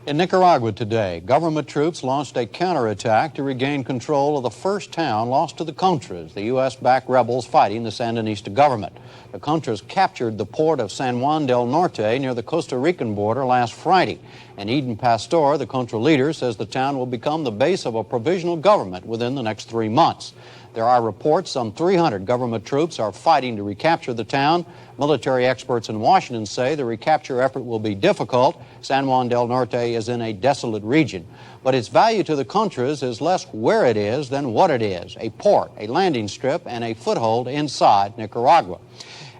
In Nicaragua today, government troops launched a counterattack to regain control of the first town lost to the Contras, the U.S.-backed rebels fighting the Sandinista government. The Contras captured the port of San Juan del Norte near the Costa Rican border last Friday. And Eden Pastor, the Contra leader, says the town will become the base of a provisional government within the next 3 months. There are reports some 300 government troops are fighting to recapture the town. Military experts in Washington say the recapture effort will be difficult. San Juan del Norte is in a desolate region. But its value to the Contras is less where it is than what it is: a port, a landing strip, and a foothold inside Nicaragua.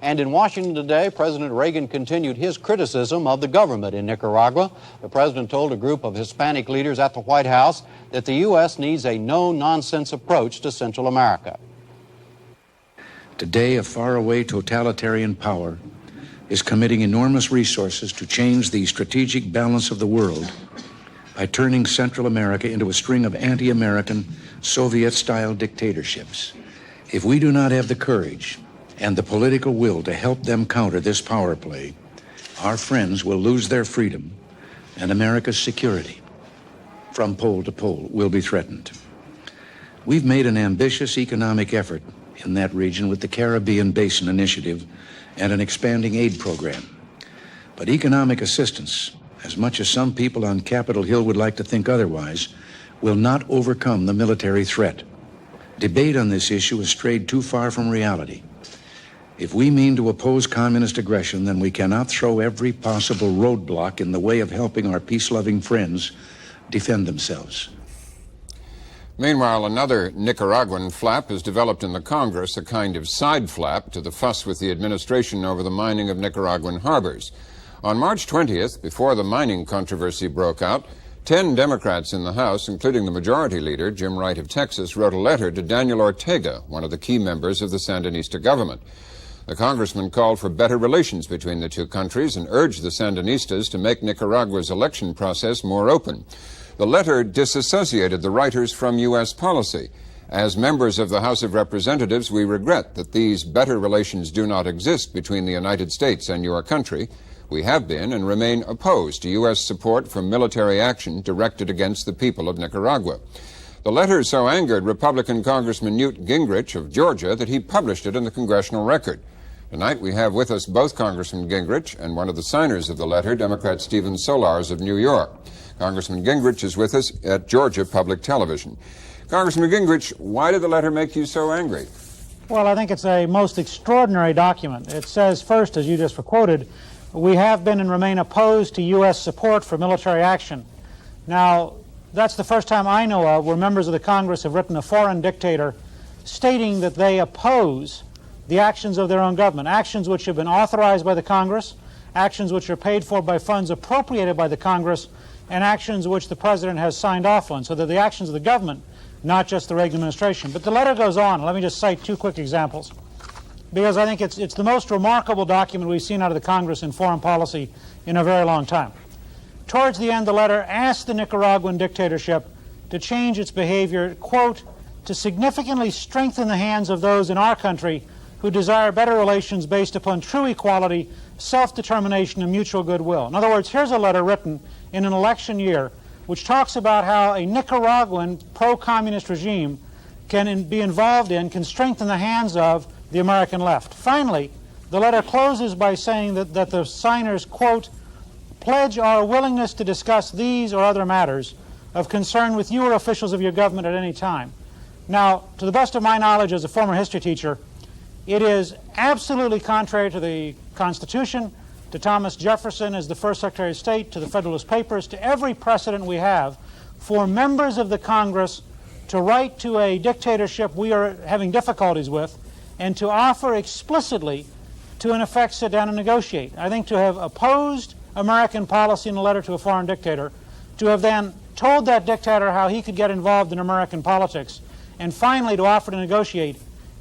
And in Washington today, President Reagan continued his criticism of the government in Nicaragua. The president told a group of Hispanic leaders at the White House that the U.S. needs a no-nonsense approach to Central America. Today, a faraway totalitarian power is committing enormous resources to change the strategic balance of the world by turning Central America into a string of anti-American, Soviet-style dictatorships. If we do not have the courage and the political will to help them counter this power play, our friends will lose their freedom, and America's security from pole to pole will be threatened. We've made an ambitious economic effort in that region with the Caribbean Basin Initiative and an expanding aid program. But economic assistance, as much as some people on Capitol Hill would like to think otherwise, will not overcome the military threat. Debate on this issue has strayed too far from reality. If we mean to oppose communist aggression, then we cannot throw every possible roadblock in the way of helping our peace-loving friends defend themselves. Meanwhile, another Nicaraguan flap has developed in the Congress, a kind of side flap to the fuss with the administration over the mining of Nicaraguan harbors. On March 20th, before the mining controversy broke out, 10 Democrats in the House, including the Majority Leader, Jim Wright of Texas, wrote a letter to Daniel Ortega, one of the key members of the Sandinista government. The congressman called for better relations between the two countries and urged the Sandinistas to make Nicaragua's election process more open. The letter disassociated the writers from U.S. policy. As members of the House of Representatives, we regret that these better relations do not exist between the United States and your country. We have been and remain opposed to U.S. support for military action directed against the people of Nicaragua. The letter so angered Republican Congressman Newt Gingrich of Georgia that he published it in the Congressional Record. Tonight we have with us both Congressman Gingrich and one of the signers of the letter, Democrat Stephen Solars of New York. Congressman Gingrich is with us at Georgia Public Television. Congressman Gingrich, why did the letter make you so angry? Well, I think it's a most extraordinary document. It says, first, as you just quoted, we have been and remain opposed to U.S. support for military action. Now, that's the first time I know of where members of the Congress have written a foreign dictator stating that they oppose the actions of their own government, actions which have been authorized by the Congress, actions which are paid for by funds appropriated by the Congress, and actions which the President has signed off on. So they're the actions of the government, not just the Reagan administration. But the letter goes on. Let me just cite two quick examples, because I think it's the most remarkable document we've seen out of the Congress in foreign policy in a very long time. Towards the end, the letter asked the Nicaraguan dictatorship to change its behavior, quote, to significantly strengthen the hands of those in our country who desire better relations based upon true equality, self-determination, and mutual goodwill. In other words, here's a letter written in an election year which talks about how a Nicaraguan pro-communist regime can strengthen the hands of the American left. Finally, the letter closes by saying that the signers, quote, pledge our willingness to discuss these or other matters of concern with you or officials of your government at any time. Now, to the best of my knowledge as a former history teacher, it is absolutely contrary to the Constitution, to Thomas Jefferson as the first Secretary of State, to the Federalist Papers, to every precedent we have for members of the Congress to write to a dictatorship we are having difficulties with and to offer explicitly to, in effect, sit down and negotiate. I think to have opposed American policy in a letter to a foreign dictator, to have then told that dictator how he could get involved in American politics, and finally to offer to negotiate,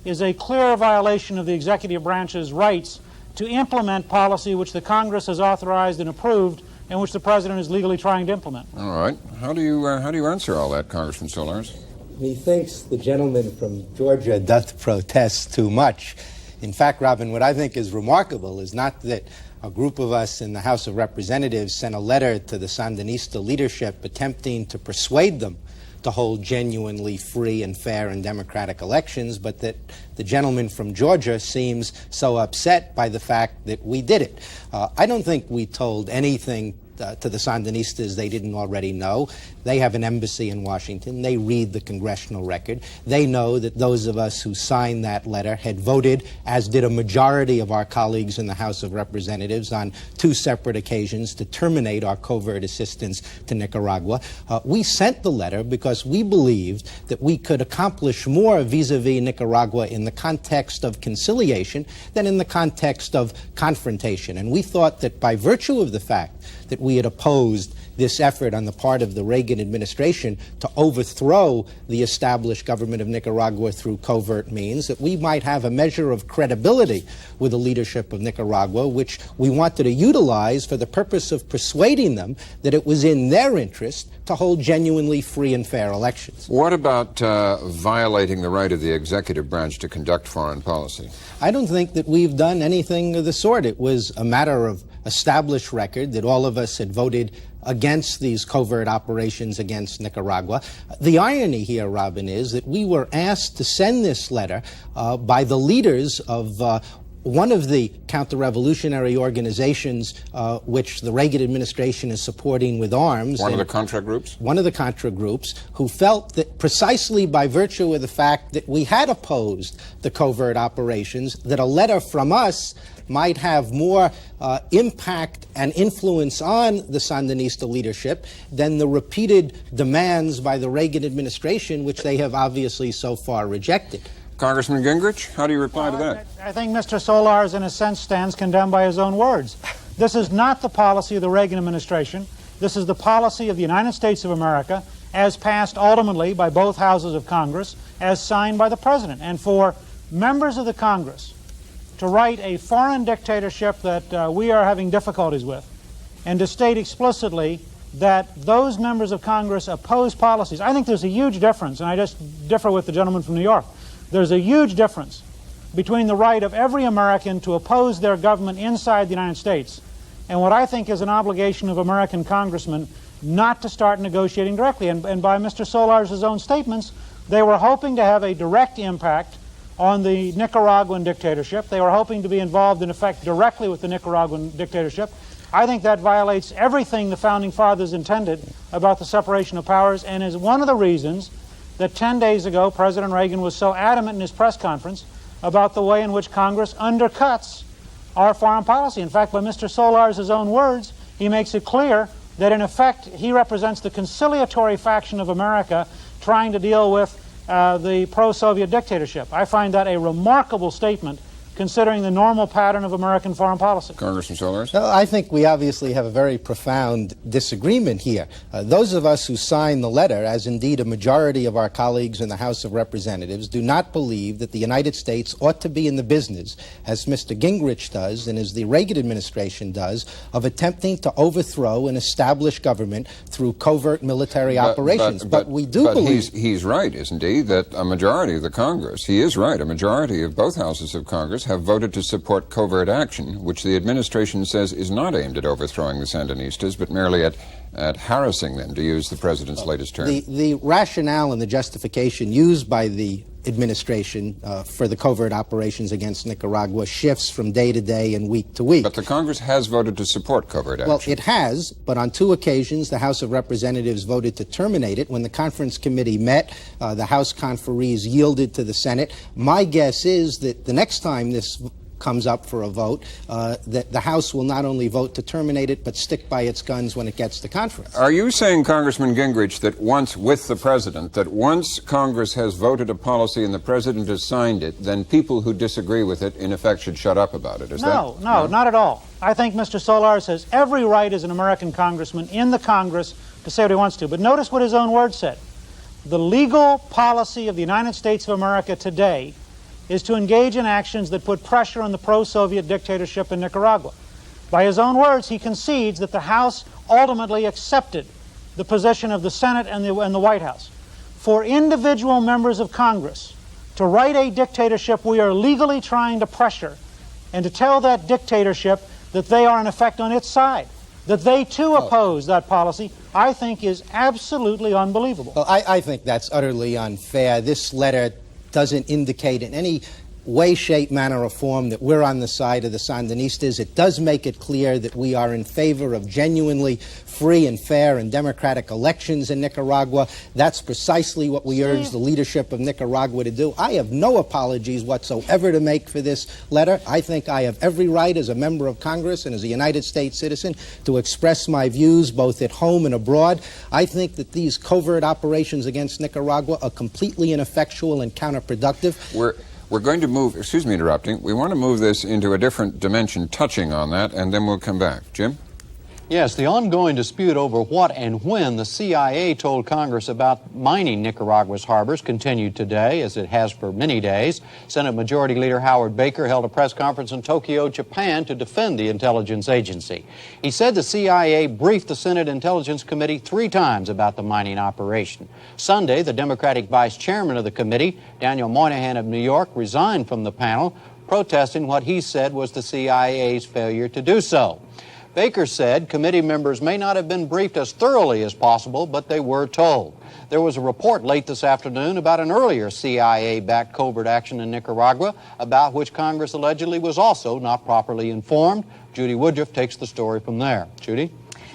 is a clear violation of the executive branch's rights to implement policy which the Congress has authorized and approved and which the President is legally trying to implement. All right. How do you answer all that, Congressman Solars? Methinks the gentleman from Georgia doth protest too much. In fact, Robin, what I think is remarkable is not that a group of us in the House of Representatives sent a letter to the Sandinista leadership attempting to persuade them to hold genuinely free and fair and democratic elections, but that the gentleman from Georgia seems so upset by the fact that we did it. I don't think we told anything to the Sandinistas they didn't already know. They have an embassy in Washington. They read the congressional record. They know that those of us who signed that letter had voted, as did a majority of our colleagues in the House of Representatives, on 2 separate occasions to terminate our covert assistance to Nicaragua. We sent the letter because we believed that we could accomplish more vis-a-vis Nicaragua in the context of conciliation than in the context of confrontation. And we thought that by virtue of the fact that we had opposed this effort on the part of the Reagan administration to overthrow the established government of Nicaragua through covert means, that we might have a measure of credibility with the leadership of Nicaragua, which we wanted to utilize for the purpose of persuading them that it was in their interest to hold genuinely free and fair elections. What about violating the right of the executive branch to conduct foreign policy? I don't think that we've done anything of the sort. It was a matter of established record that all of us had voted against these covert operations against Nicaragua. The irony here, Robin, is that we were asked to send this letter by the leaders of one of the counter-revolutionary organizations which the Reagan administration is supporting with arms. One of the Contra groups? One of the Contra groups, who felt that precisely by virtue of the fact that we had opposed the covert operations, that a letter from us might have more impact and influence on the Sandinista leadership than the repeated demands by the Reagan administration, which they have obviously so far rejected. Congressman Gingrich, how do you reply to that? I think Mr. Solars, in a sense, stands condemned by his own words. This is not the policy of the Reagan administration. This is the policy of the United States of America, as passed ultimately by both houses of Congress, as signed by the President. And for members of the Congress to write a foreign dictatorship that we are having difficulties with, and to state explicitly that those members of Congress oppose policies, I think there's a huge difference, and I just differ with the gentleman from New York. There's a huge difference between the right of every American to oppose their government inside the United States and what I think is an obligation of American congressmen not to start negotiating directly. And by Mr. Solars' own statements, they were hoping to have a direct impact on the Nicaraguan dictatorship. They were hoping to be involved, in effect, directly with the Nicaraguan dictatorship. I think that violates everything the Founding Fathers intended about the separation of powers, and is one of the reasons that 10 days ago President Reagan was so adamant in his press conference about the way in which Congress undercuts our foreign policy. In fact, by Mr. Solars' own words, he makes it clear that in effect he represents the conciliatory faction of America trying to deal with the pro-Soviet dictatorship. I find that a remarkable statement considering the normal pattern of American foreign policy. Congressman Solars? Well, I think we obviously have a very profound disagreement here. Those of us who signed the letter, as indeed a majority of our colleagues in the House of Representatives, do not believe that the United States ought to be in the business, as Mr. Gingrich does and as the Reagan administration does, of attempting to overthrow an established government through covert military operations. But we do believe... He's right, isn't he, that a majority of the Congress, he is right, a majority of both houses of Congress have voted to support covert action, which the administration says is not aimed at overthrowing the Sandinistas, but merely at harassing them, to use the president's latest term. The rationale and the justification used by the administration for the covert operations against Nicaragua shifts from day to day and week to week. But the Congress has voted to support covert action. Well, it has, but on 2 occasions the House of Representatives voted to terminate it. When the conference committee met, the House conferees yielded to the Senate. My guess is that the next time this comes up for a vote, that the House will not only vote to terminate it, but stick by its guns when it gets to conference. Are you saying, Congressman Gingrich, that once with the President, that once Congress has voted a policy and the President has signed it, then people who disagree with it, in effect, should shut up about it? No, not at all. I think Mr. Solars has every right as an American congressman in the Congress to say what he wants to. But notice what his own words said. The legal policy of the United States of America today is to engage in actions that put pressure on the pro-Soviet dictatorship in Nicaragua. By his own words, he concedes that the House ultimately accepted the position of the Senate and the White House. For individual members of Congress to write a dictatorship we are legally trying to pressure, and to tell that dictatorship that they are in effect on its side, that they too oppose that policy, I think is absolutely unbelievable. Well, I think that's utterly unfair. This letter doesn't indicate in any way, shape, manner, or form that we're on the side of the Sandinistas. It does make it clear that we are in favor of genuinely free and fair and democratic elections in Nicaragua. That's precisely what we urge the leadership of Nicaragua to do. I have no apologies whatsoever to make for this letter. I think I have every right as a member of Congress and as a United States citizen to express my views both at home and abroad. I think that these covert operations against Nicaragua are completely ineffectual and counterproductive. We're going to move, excuse me interrupting, we want to move this into a different dimension touching on that, and then we'll come back. Jim? Yes, the ongoing dispute over what and when the CIA told Congress about mining Nicaragua's harbors continued today, as it has for many days. Senate Majority Leader Howard Baker held a press conference in Tokyo, Japan, to defend the intelligence agency. He said the CIA briefed the Senate Intelligence Committee 3 times about the mining operation. Sunday, the Democratic vice chairman of the committee, Daniel Moynihan of New York, resigned from the panel, protesting what he said was the CIA's failure to do so. Baker said committee members may not have been briefed as thoroughly as possible, but they were told. There was a report late this afternoon about an earlier CIA-backed covert action in Nicaragua, about which Congress allegedly was also not properly informed. Judy Woodruff takes the story from there. Judy?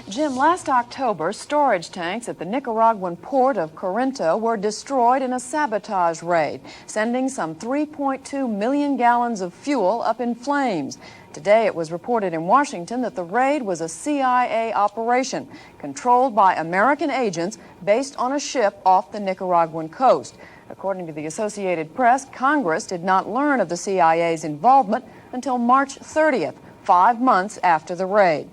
Jim, last October, storage tanks at the Nicaraguan port of Corinto were destroyed in a sabotage raid, sending some 3.2 million gallons of fuel up in flames. Today, it was reported in Washington that the raid was a CIA operation controlled by American agents based on a ship off the Nicaraguan coast. According to the Associated Press, Congress did not learn of the CIA's involvement until March 30th, 5 months after the raid.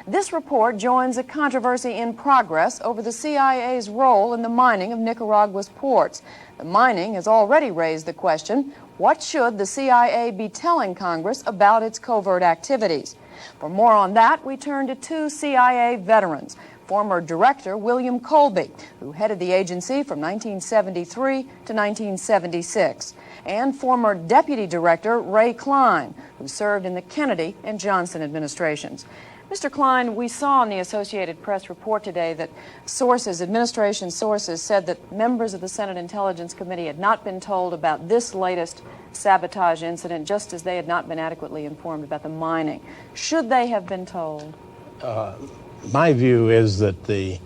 This report joins a controversy in progress over the CIA's role in the mining of Nicaragua's ports. The mining has already raised the question, what should the CIA be telling Congress about its covert activities? For more on that, we turn to 2 CIA veterans. Former Director William Colby, who headed the agency from 1973 to 1976, and former Deputy Director Ray Klein, who served in the Kennedy and Johnson administrations. Mr. Klein, we saw in the Associated Press report today that administration sources said that members of the Senate Intelligence Committee had not been told about this latest sabotage incident, just as they had not been adequately informed about the mining. Should they have been told? My view is that the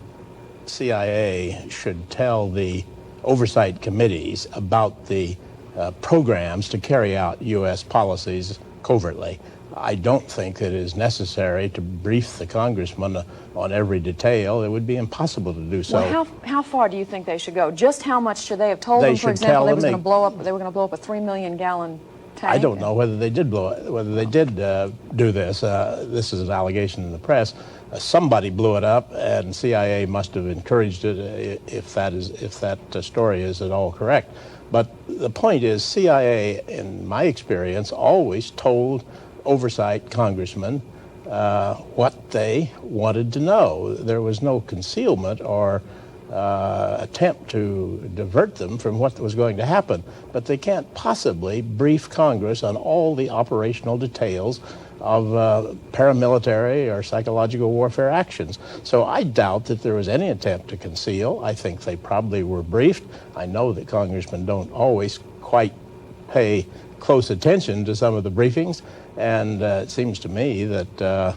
CIA should tell the oversight committees about the programs to carry out U.S. policies covertly. I don't think that it is necessary to brief the congressman on every detail. It would be impossible to do so. Well, how far do you think they should go? Just how much should they have told them? For example, they were going to blow up a 3 million gallon tank. I don't know whether they did blow it, whether they did do this. This is an allegation in the press. Somebody blew it up, and CIA must have encouraged it. If that story is at all correct, but the point is, CIA, in my experience, always told oversight congressmen what they wanted to know. There was no concealment or attempt to divert them from what was going to happen. But they can't possibly brief Congress on all the operational details of paramilitary or psychological warfare actions. So I doubt that there was any attempt to conceal. I think they probably were briefed. I know that congressmen don't always quite pay close attention to some of the briefings, and it seems to me that,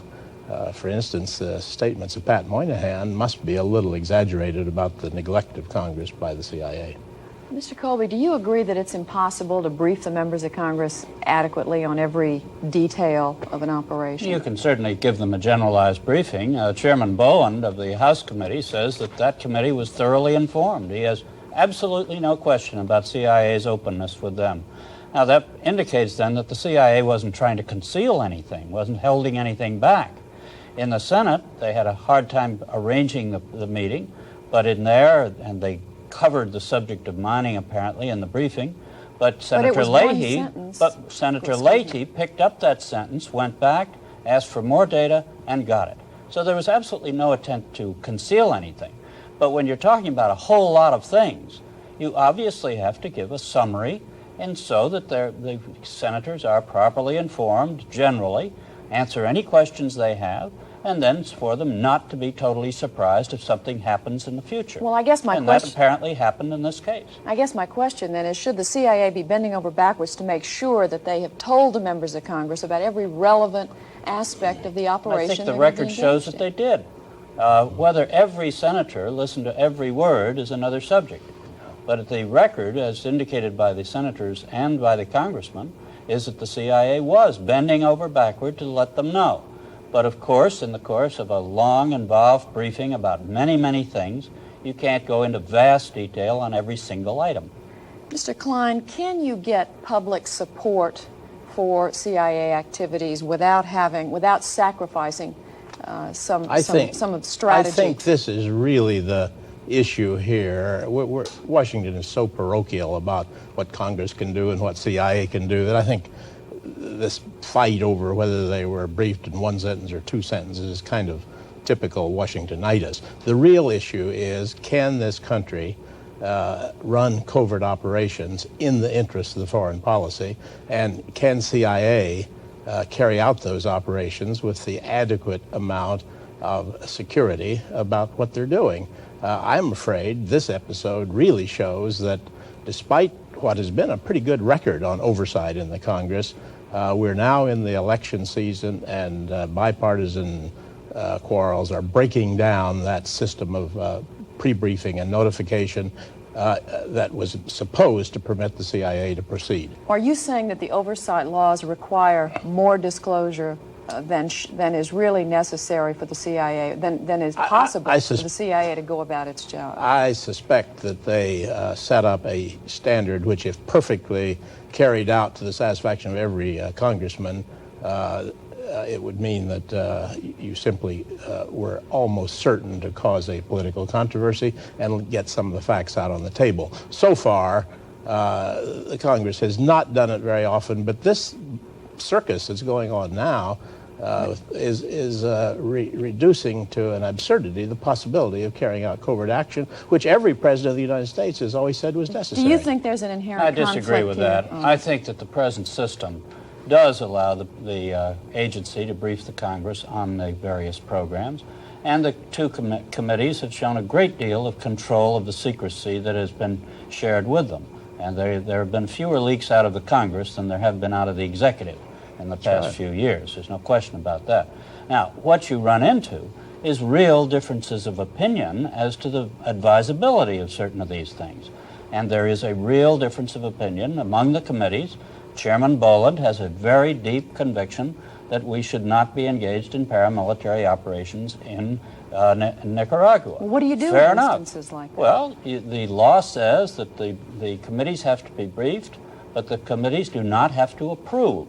for instance, the statements of Pat Moynihan must be a little exaggerated about the neglect of Congress by the CIA. Mr. Colby, do you agree that it's impossible to brief the members of Congress adequately on every detail of an operation? You can certainly give them a generalized briefing. Chairman Bowen of the House Committee says that committee was thoroughly informed. He has absolutely no question about CIA's openness with them. Now, that indicates then that the CIA wasn't trying to conceal anything, wasn't holding anything back. In the Senate, they had a hard time arranging the meeting, but in there, and they covered the subject of mining apparently in the briefing, but Senator Leahy picked up that sentence, went back, asked for more data, and got it. So there was absolutely no attempt to conceal anything. But when you're talking about a whole lot of things, you obviously have to give a summary, and so that the senators are properly informed generally, answer any questions they have, and then it's for them not to be totally surprised if something happens in the future. Well, I guess my and question... that apparently happened in this case. I guess my question then is, should the CIA be bending over backwards to make sure that they have told the members of Congress about every relevant aspect of the operation? I think the record shows that they did. Whether every senator listened to every word is another subject. But the record, as indicated by the senators and by the congressmen, is that the CIA was bending over backward to let them know. But of course, in the course of a long, involved briefing about many, many things, you can't go into vast detail on every single item. Mr. Klein, can you get public support for CIA activities without sacrificing some of the strategy? I think this is really the issue here. Washington is so parochial about what Congress can do and what CIA can do that I think this fight over whether they were briefed in one sentence or two sentences is kind of typical Washingtonitis. The real issue is, can this country run covert operations in the interest of the foreign policy, and can CIA carry out those operations with the adequate amount of security about what they're doing? I'm afraid this episode really shows that despite what has been a pretty good record on oversight in the Congress, we're now in the election season, and bipartisan quarrels are breaking down that system of pre-briefing and notification that was supposed to permit the CIA to proceed. Are you saying that the oversight laws require more disclosure than is really necessary for the CIA, than is possible for the CIA to go about its job? I suspect that they set up a standard which, if perfectly carried out to the satisfaction of every congressman, it would mean that you simply were almost certain to cause a political controversy and get some of the facts out on the table. So far, the Congress has not done it very often, but this circus that's going on now is reducing to an absurdity the possibility of carrying out covert action, which every president of the United States has always said was necessary. Do you think there's an inherent conflict I disagree with that. I think that the present system does allow the agency to brief the Congress on the various programs, and the two committees have shown a great deal of control of the secrecy that has been shared with them. And there have been fewer leaks out of the Congress than there have been out of the executive in the past few years. There's no question about that. Now, what you run into is real differences of opinion as to the advisability of certain of these things. And there is a real difference of opinion among the committees. Chairman Boland has a very deep conviction that we should not be engaged in paramilitary operations in Nicaragua. Well, what do you do Fair in enough. instances like that? Well, the law says that the committees have to be briefed, but the committees do not have to approve.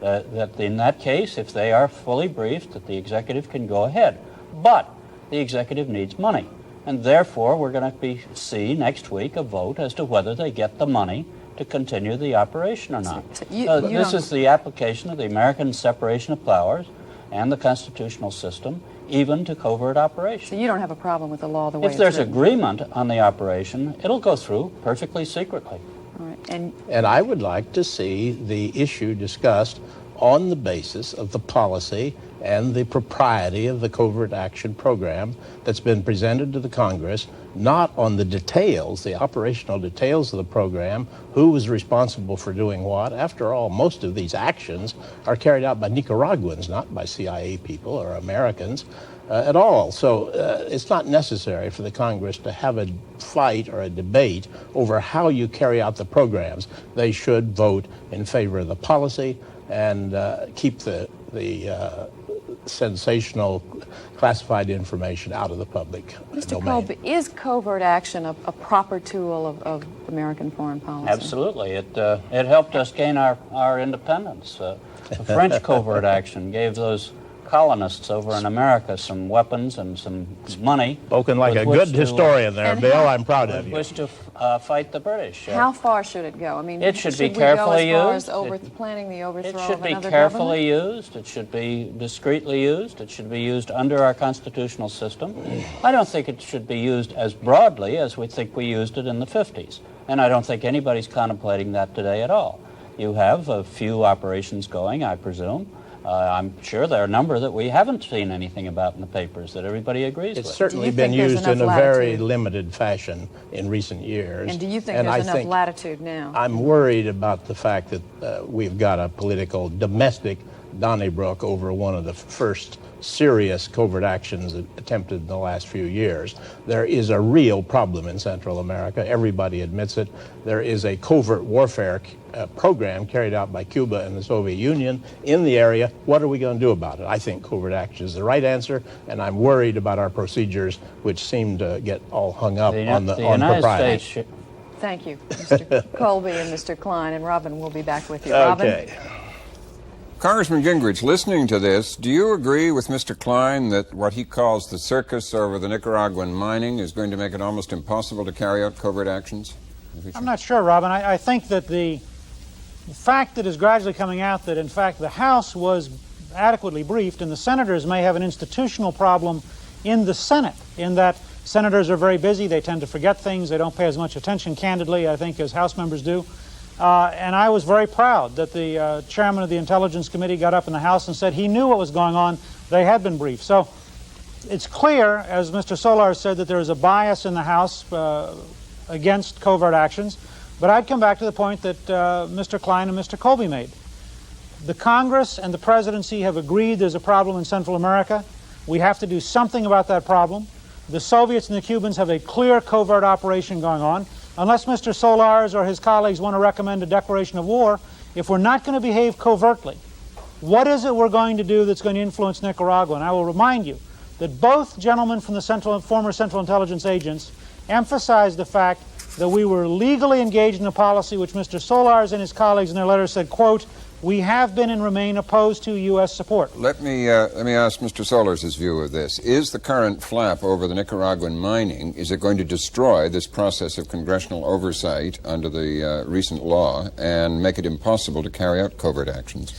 That in that case, if they are fully briefed, that the executive can go ahead. But the executive needs money, and therefore we're going to see next week a vote as to whether they get the money to continue the operation or not. This is the application of the American separation of powers and the constitutional system, even to covert operations. So you don't have a problem with the law the way if it's there's written? agreement on the operation, it'll go through perfectly secretly. All right. And I would like to see the issue discussed on the basis of the policy and the propriety of the covert action program that's been presented to the Congress, not on the details, the operational details of the program, who was responsible for doing what. After all, most of these actions are carried out by Nicaraguans, not by CIA people or Americans at all. So it's not necessary for the Congress to have a fight or a debate over how you carry out the programs. They should vote in favor of the policy and keep the sensational classified information out of the public Mr. domain. Kolb, is covert action a proper tool of American foreign policy? Absolutely. It helped us gain our independence. The French covert action gave those colonists over in America some weapons and some money. Spoken like a good historian there, Bill. I'm proud of you. Wish to fight the British. How far should it go? I mean, it should be we carefully go as used. far as planning the overthrow It of should be another carefully government? used. It should be discreetly used. It should be used under our constitutional system. I don't think it should be used as broadly as we think we used it in the 50s. And I don't think anybody's contemplating that today at all. You have a few operations going, I presume, I'm sure there are a number that we haven't seen anything about in the papers that everybody agrees It's with. certainly been used in a very limited fashion in recent years. And do you think there's enough latitude now? I'm worried about the fact that we've got a political domestic Donnybrook over one of the first serious covert actions attempted in the last few years. There is a real problem in Central America. Everybody admits it. There is a covert warfare program carried out by Cuba and the Soviet Union in the area. What are we going to do about it? I think covert action is the right answer, and I'm worried about our procedures, which seem to get all hung up on propriety. Thank you, Mr. Colby and Mr. Klein, and Robin will be back with you. Robin? Okay. Congressman Gingrich, listening to this, do you agree with Mr. Klein that what he calls the circus over the Nicaraguan mining is going to make it almost impossible to carry out covert actions? I'm not sure, Robin. I think that the fact that is gradually coming out that, in fact, the House was adequately briefed and the senators may have an institutional problem in the Senate, in that senators are very busy, they tend to forget things, they don't pay as much attention, candidly, I think, as House members do. And I was very proud that the chairman of the Intelligence Committee got up in the House and said he knew what was going on. They had been briefed. So it's clear, as Mr. Solar said, that there is a bias in the House against covert actions. But I'd come back to the point that Mr. Klein and Mr. Colby made. The Congress and the presidency have agreed there's a problem in Central America. We have to do something about that problem. The Soviets and the Cubans have a clear covert operation going on. Unless Mr. Solars or his colleagues want to recommend a declaration of war, if we're not going to behave covertly, what is it we're going to do that's going to influence Nicaragua? And I will remind you that both gentlemen from the former Central Intelligence agents emphasized the fact that we were legally engaged in a policy which Mr. Solars and his colleagues in their letter said, quote, we have been and remain opposed to U.S. support. Let me ask Mr. Solars' view of this. Is the current flap over the Nicaraguan mining, is it going to destroy this process of congressional oversight under the recent law and make it impossible to carry out covert actions?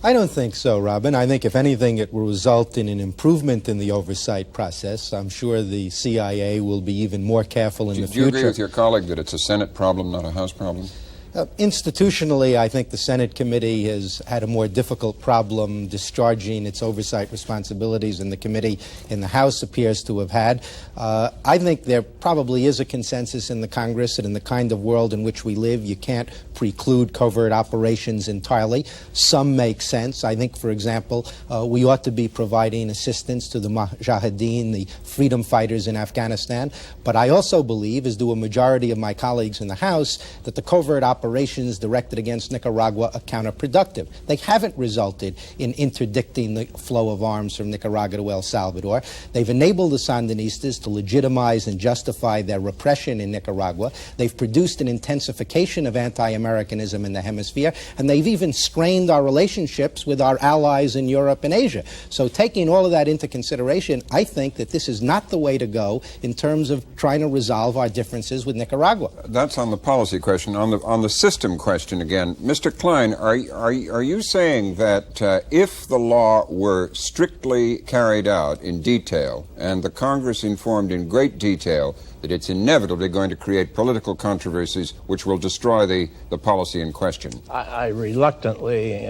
I don't think so, Robin. I think, if anything, it will result in an improvement in the oversight process. I'm sure the CIA will be even more careful in the future. Do you agree with your colleague that it's a Senate problem, not a House problem? Institutionally, I think the Senate committee has had a more difficult problem discharging its oversight responsibilities than the committee in the House appears to have had. I think there probably is a consensus in the Congress that in the kind of world in which we live, you can't preclude covert operations entirely. Some make sense. I think, for example, we ought to be providing assistance to the Mujahideen, the freedom fighters in Afghanistan. But I also believe, as do a majority of my colleagues in the House, that the covert operations directed against Nicaragua are counterproductive. They haven't resulted in interdicting the flow of arms from Nicaragua to El Salvador. They've enabled the Sandinistas to legitimize and justify their repression in Nicaragua. They've produced an intensification of anti-Americanism in the hemisphere, and they've even strained our relationships with our allies in Europe and Asia. So taking all of that into consideration, I think that this is not the way to go in terms of trying to resolve our differences with Nicaragua. That's on the policy question. On the system question again, Mr. Klein, are you saying that if the law were strictly carried out in detail and the Congress informed in great detail that it's inevitably going to create political controversies which will destroy the policy in question? I reluctantly,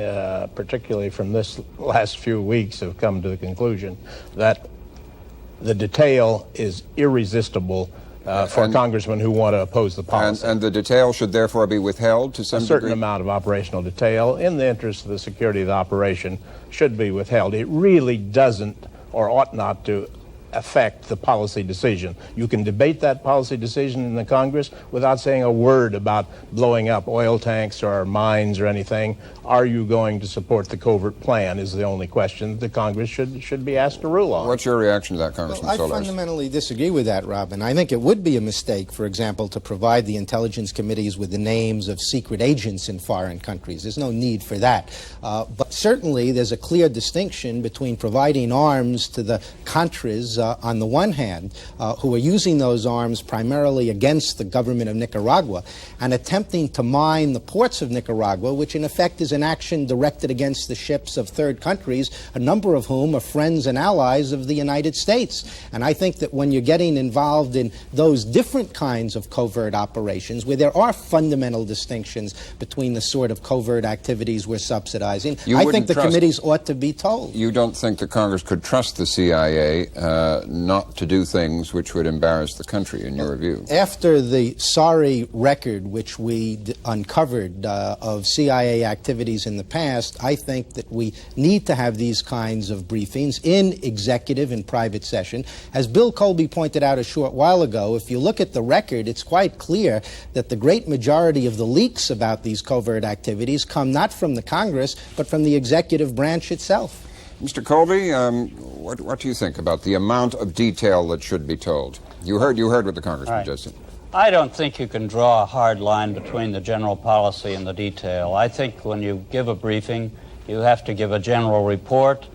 particularly from this last few weeks, have come to the conclusion that the detail is irresistible for congressmen who want to oppose the policy. And the detail should therefore be withheld to some degree? A certain amount of operational detail in the interest of the security of the operation should be withheld. It really doesn't or ought not to affect the policy decision. You can debate that policy decision in the Congress without saying a word about blowing up oil tanks or mines or anything. Are you going to support the covert plan is the only question the Congress should be asked to rule on. What's your reaction to that, Congressman Solars? I fundamentally disagree with that, Robin. I think it would be a mistake, for example, to provide the intelligence committees with the names of secret agents in foreign countries. There's no need for that. But certainly there's a clear distinction between providing arms to the Contras on the one hand, who are using those arms primarily against the government of Nicaragua and attempting to mine the ports of Nicaragua, which in effect is an action directed against the ships of third countries, a number of whom are friends and allies of the United States. And I think that when you're getting involved in those different kinds of covert operations, where there are fundamental distinctions between the sort of covert activities we're subsidizing, I think the committees ought to be told. You don't think the Congress could trust the CIA not to do things which would embarrass the country, in your view? After the sorry record which we uncovered of CIA activities in the past, I think that we need to have these kinds of briefings in executive and private session. As Bill Colby pointed out a short while ago, if you look at the record, it's quite clear that the great majority of the leaks about these covert activities come not from the Congress, but from the executive branch itself. Mr. Colby, what do you think about the amount of detail that should be told? You heard what the Congressman just said. I don't think you can draw a hard line between the general policy and the detail. I think when you give a briefing, you have to give a general report,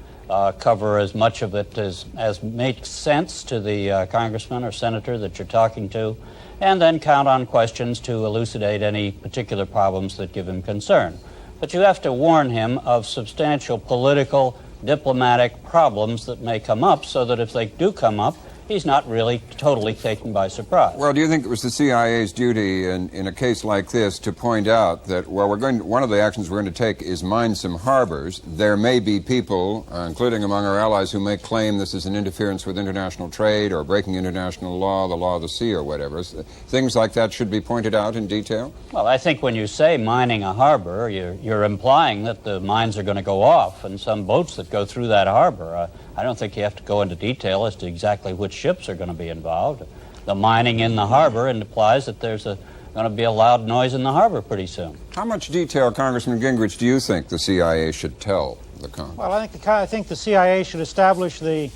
cover as much of it as makes sense to the congressman or senator that you're talking to, and then count on questions to elucidate any particular problems that give him concern. But you have to warn him of substantial political, diplomatic problems that may come up, so that if they do come up, he's not really totally taken by surprise. Well, do you think it was the CIA's duty in a case like this to point out that, well, one of the actions we're going to take is mine some harbors. There may be people, including among our allies, who may claim this is an interference with international trade or breaking international law, the law of the sea or whatever. Things like that should be pointed out in detail? Well, I think when you say mining a harbor, you're implying that the mines are going to go off, and some boats that go through that harbor. I don't think you have to go into detail as to exactly which ships are going to be involved. The mining in the harbor implies that there's going to be a loud noise in the harbor pretty soon. How much detail, Congressman Gingrich, do you think the CIA should tell the Congress? Well, I think the CIA should establish the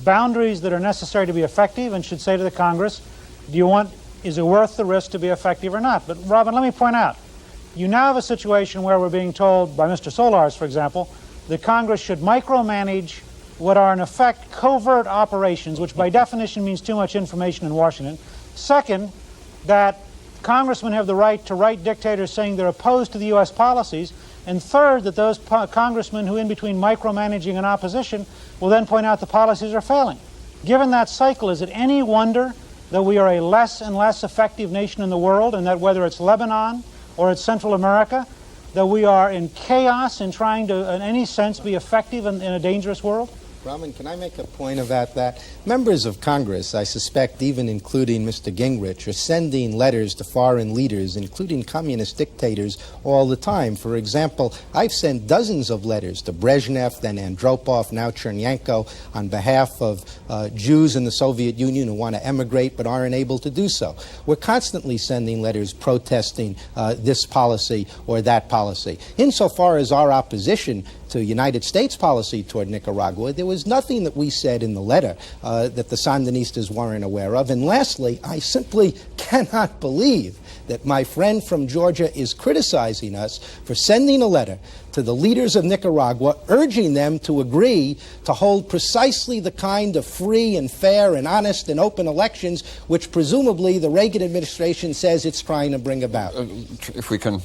boundaries that are necessary to be effective and should say to the Congress, is it worth the risk to be effective or not? But, Robin, let me point out, you now have a situation where we're being told by Mr. Solars, for example, that Congress should micromanage what are in effect covert operations, which by definition means too much information in Washington. Second, that congressmen have the right to write dictators saying they're opposed to the U.S. policies. And third, that those congressmen who in between micromanaging and opposition will then point out the policies are failing. Given that cycle, is it any wonder that we are a less and less effective nation in the world, and that whether it's Lebanon or it's Central America, that we are in chaos in trying to, in any sense, be effective in a dangerous world? Brahman, can I make a point about that? Members of Congress, I suspect even including Mr. Gingrich, are sending letters to foreign leaders, including communist dictators, all the time. For example, I've sent dozens of letters to Brezhnev, then Andropov, now Chernenko, on behalf of Jews in the Soviet Union who want to emigrate but aren't able to do so. We're constantly sending letters protesting this policy or that policy. Insofar as our opposition to United States policy toward Nicaragua, there was nothing that we said in the letter that the Sandinistas weren't aware of. And lastly, I simply cannot believe that my friend from Georgia is criticizing us for sending a letter to the leaders of Nicaragua urging them to agree to hold precisely the kind of free and fair and honest and open elections which presumably the Reagan administration says it's trying to bring about. If we can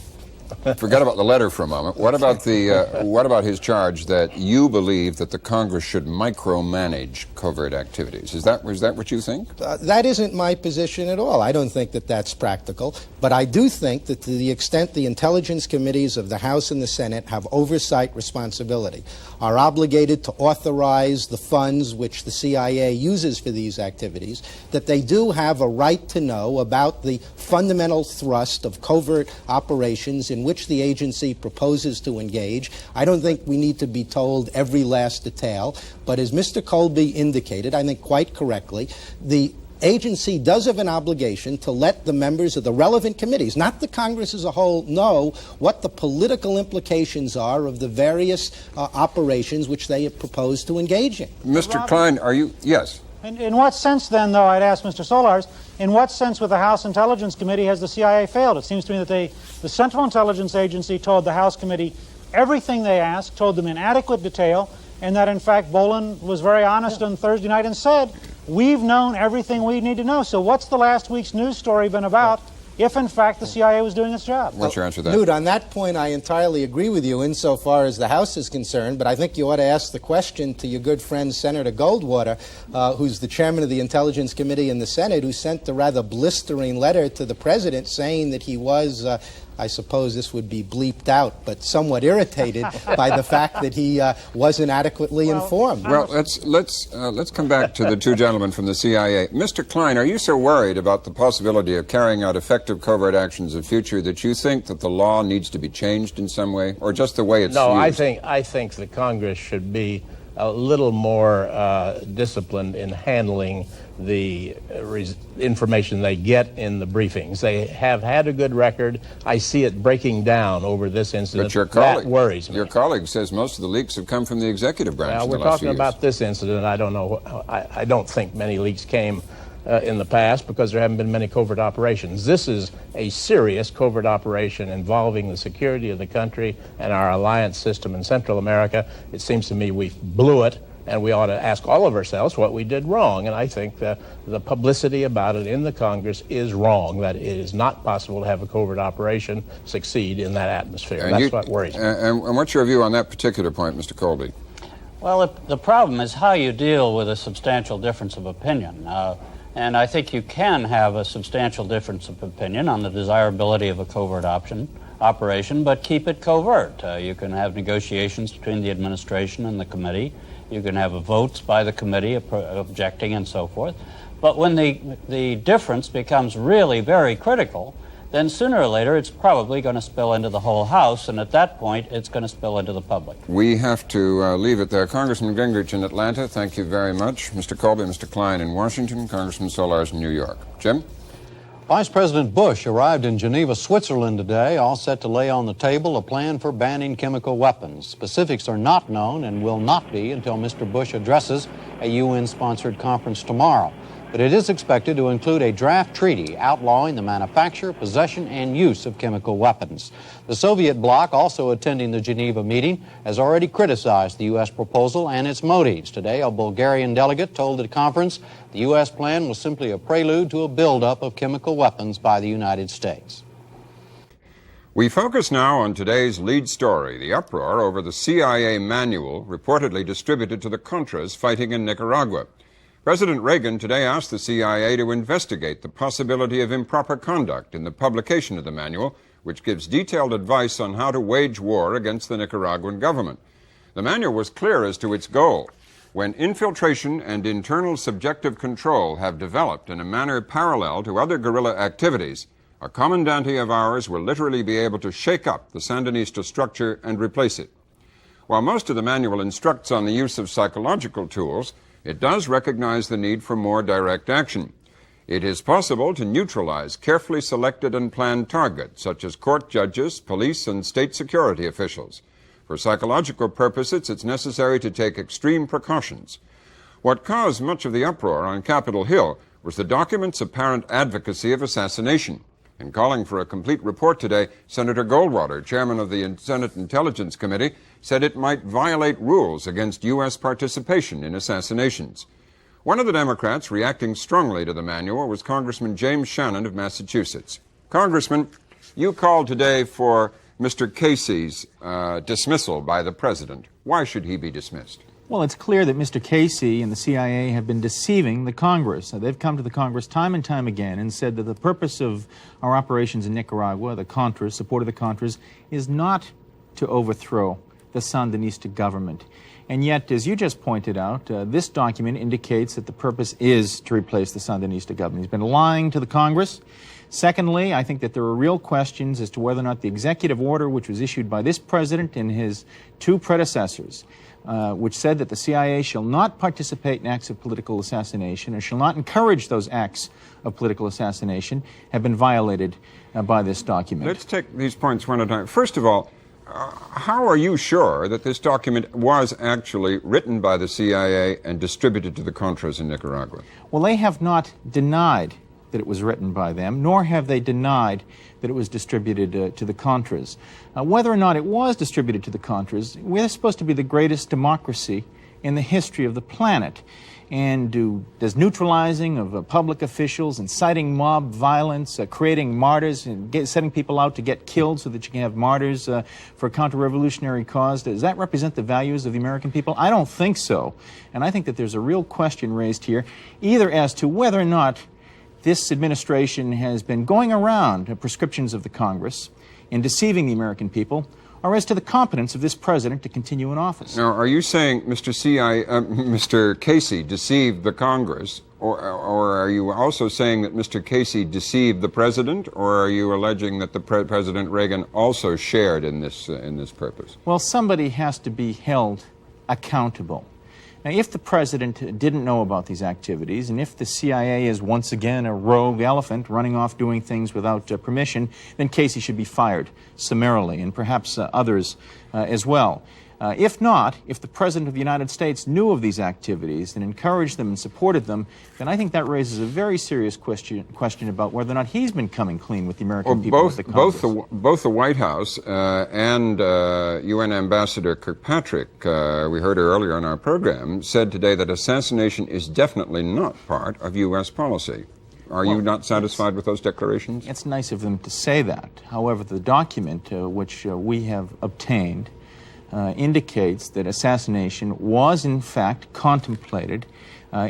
forget about the letter for a moment. What about his charge that you believe that the Congress should micromanage covert activities? Is that what you think? That isn't my position at all. I don't think that that's practical. But I do think that to the extent the intelligence committees of the House and the Senate have oversight responsibility, are obligated to authorize the funds which the CIA uses for these activities, that they do have a right to know about the fundamental thrust of covert operations in which the agency proposes to engage. I don't think we need to be told every last detail, but as Mr. Colby indicated, I think quite correctly, the agency does have an obligation to let the members of the relevant committees, not the Congress as a whole, know what the political implications are of the various operations which they have proposed to engage in. Mr. Klein, are you... Yes. In what sense, then, though, I'd ask Mr. Solars, in what sense with the House Intelligence Committee has the CIA failed? It seems to me that the Central Intelligence Agency told the House Committee everything they asked, told them in adequate detail, and that, in fact, Bolin was very honest on Thursday night and said, we've known everything we need to know. So what's the last week's news story been about if, in fact, the CIA was doing its job? What's your answer to that? Newt, on that point, I entirely agree with you insofar as the House is concerned, but I think you ought to ask the question to your good friend Senator Goldwater, who's the chairman of the Intelligence Committee in the Senate, who sent a rather blistering letter to the president saying that he was, I suppose this would be bleeped out, but somewhat irritated by the fact that he wasn't adequately informed. Well, let's come back to the two gentlemen from the CIA. Mr. Klein, are you so worried about the possibility of carrying out effective covert actions in the future that you think that the law needs to be changed in some way, or just the way it's No, used? I think the Congress should be a little more disciplined in handling the information they get in the briefings. They have had a good record. I see it breaking down over this incident. But your colleague, that worries me. Your colleague says most of the leaks have come from the executive branch. Now, in we're the last talking few about years. this incident. I don't know. I don't think many leaks came in the past because there haven't been many covert operations. This is a serious covert operation involving the security of the country and our alliance system in Central America. It seems to me we blew it, and we ought to ask all of ourselves what we did wrong. And I think that the publicity about it in the Congress is wrong, that it is not possible to have a covert operation succeed in that atmosphere. And that's what worries me. And what's your view on that particular point, Mr. Colby? Well, the problem is how you deal with a substantial difference of opinion. And I think you can have a substantial difference of opinion on the desirability of a covert operation, but keep it covert. You can have negotiations between the administration and the committee. You can have votes by the committee objecting and so forth. But when the difference becomes really very critical, then sooner or later it's probably going to spill into the whole House, and at that point it's going to spill into the public. We have to leave it there. Congressman Gingrich in Atlanta, thank you very much. Mr. Colby, Mr. Klein in Washington, Congressman Solars in New York. Jim? Vice President Bush arrived in Geneva, Switzerland today, all set to lay on the table a plan for banning chemical weapons. Specifics are not known and will not be until Mr. Bush addresses a UN-sponsored conference tomorrow. But it is expected to include a draft treaty outlawing the manufacture, possession, and use of chemical weapons. The Soviet bloc, also attending the Geneva meeting, has already criticized the U.S. proposal and its motives. Today, a Bulgarian delegate told the conference the U.S. plan was simply a prelude to a buildup of chemical weapons by the United States. We focus now on today's lead story, the uproar over the CIA manual reportedly distributed to the Contras fighting in Nicaragua. President Reagan today asked the CIA to investigate the possibility of improper conduct in the publication of the manual, which gives detailed advice on how to wage war against the Nicaraguan government. The manual was clear as to its goal. When infiltration and internal subjective control have developed in a manner parallel to other guerrilla activities, a commandante of ours will literally be able to shake up the Sandinista structure and replace it. While most of the manual instructs on the use of psychological tools, it does recognize the need for more direct action. It is possible to neutralize carefully selected and planned targets, such as court judges, police, and state security officials. For psychological purposes, it's necessary to take extreme precautions. What caused much of the uproar on Capitol Hill was the document's apparent advocacy of assassination. In calling for a complete report today, Senator Goldwater, chairman of the Senate Intelligence Committee, said it might violate rules against U.S. participation in assassinations. One of the Democrats reacting strongly to the manual was Congressman James Shannon of Massachusetts. Congressman, you called today for Mr. Casey's dismissal by the president. Why should he be dismissed? Well, it's clear that Mr. Casey and the CIA have been deceiving the Congress. They've come to the Congress time and time again and said that the purpose of our operations in Nicaragua, the Contras, support of the Contras, is not to overthrow the Sandinista government. And yet, as you just pointed out, this document indicates that the purpose is to replace the Sandinista government. He's been lying to the Congress. Secondly, I think that there are real questions as to whether or not the executive order, which was issued by this president and his two predecessors, which said that the CIA shall not participate in acts of political assassination or shall not encourage those acts of political assassination, have been violated by this document. Let's take these points one at a time. First of all, how are you sure that this document was actually written by the CIA and distributed to the Contras in Nicaragua? Well, they have not denied that it was written by them, nor have they denied that it was distributed to the Contras. Whether or not it was distributed to the Contras, we're supposed to be the greatest democracy in the history of the planet. And does neutralizing of public officials, inciting mob violence, creating martyrs, and setting people out to get killed so that you can have martyrs for a counter-revolutionary cause, does that represent the values of the American people? I don't think so. And I think that there's a real question raised here, either as to whether or not this administration has been going around prescriptions of the Congress and deceiving the American people, or as to the competence of this president to continue in office. Now, are you saying Mr. Casey deceived the Congress, or are you also saying that Mr. Casey deceived the president, or are you alleging that the President Reagan also shared in this purpose? Well, somebody has to be held accountable. Now, if the president didn't know about these activities, and if the CIA is once again a rogue elephant running off doing things without permission, then Casey should be fired summarily, and perhaps others as well. If not, if the President of the United States knew of these activities and encouraged them and supported them, then I think that raises a very serious question about whether or not he's been coming clean with the American people. With the Congress. Both the White House and UN Ambassador Kirkpatrick, we heard her earlier on our program, said today that assassination is definitely not part of U.S. policy. Are you not satisfied with those declarations? It's nice of them to say that. However, the document which we have obtained indicates that assassination was in fact contemplated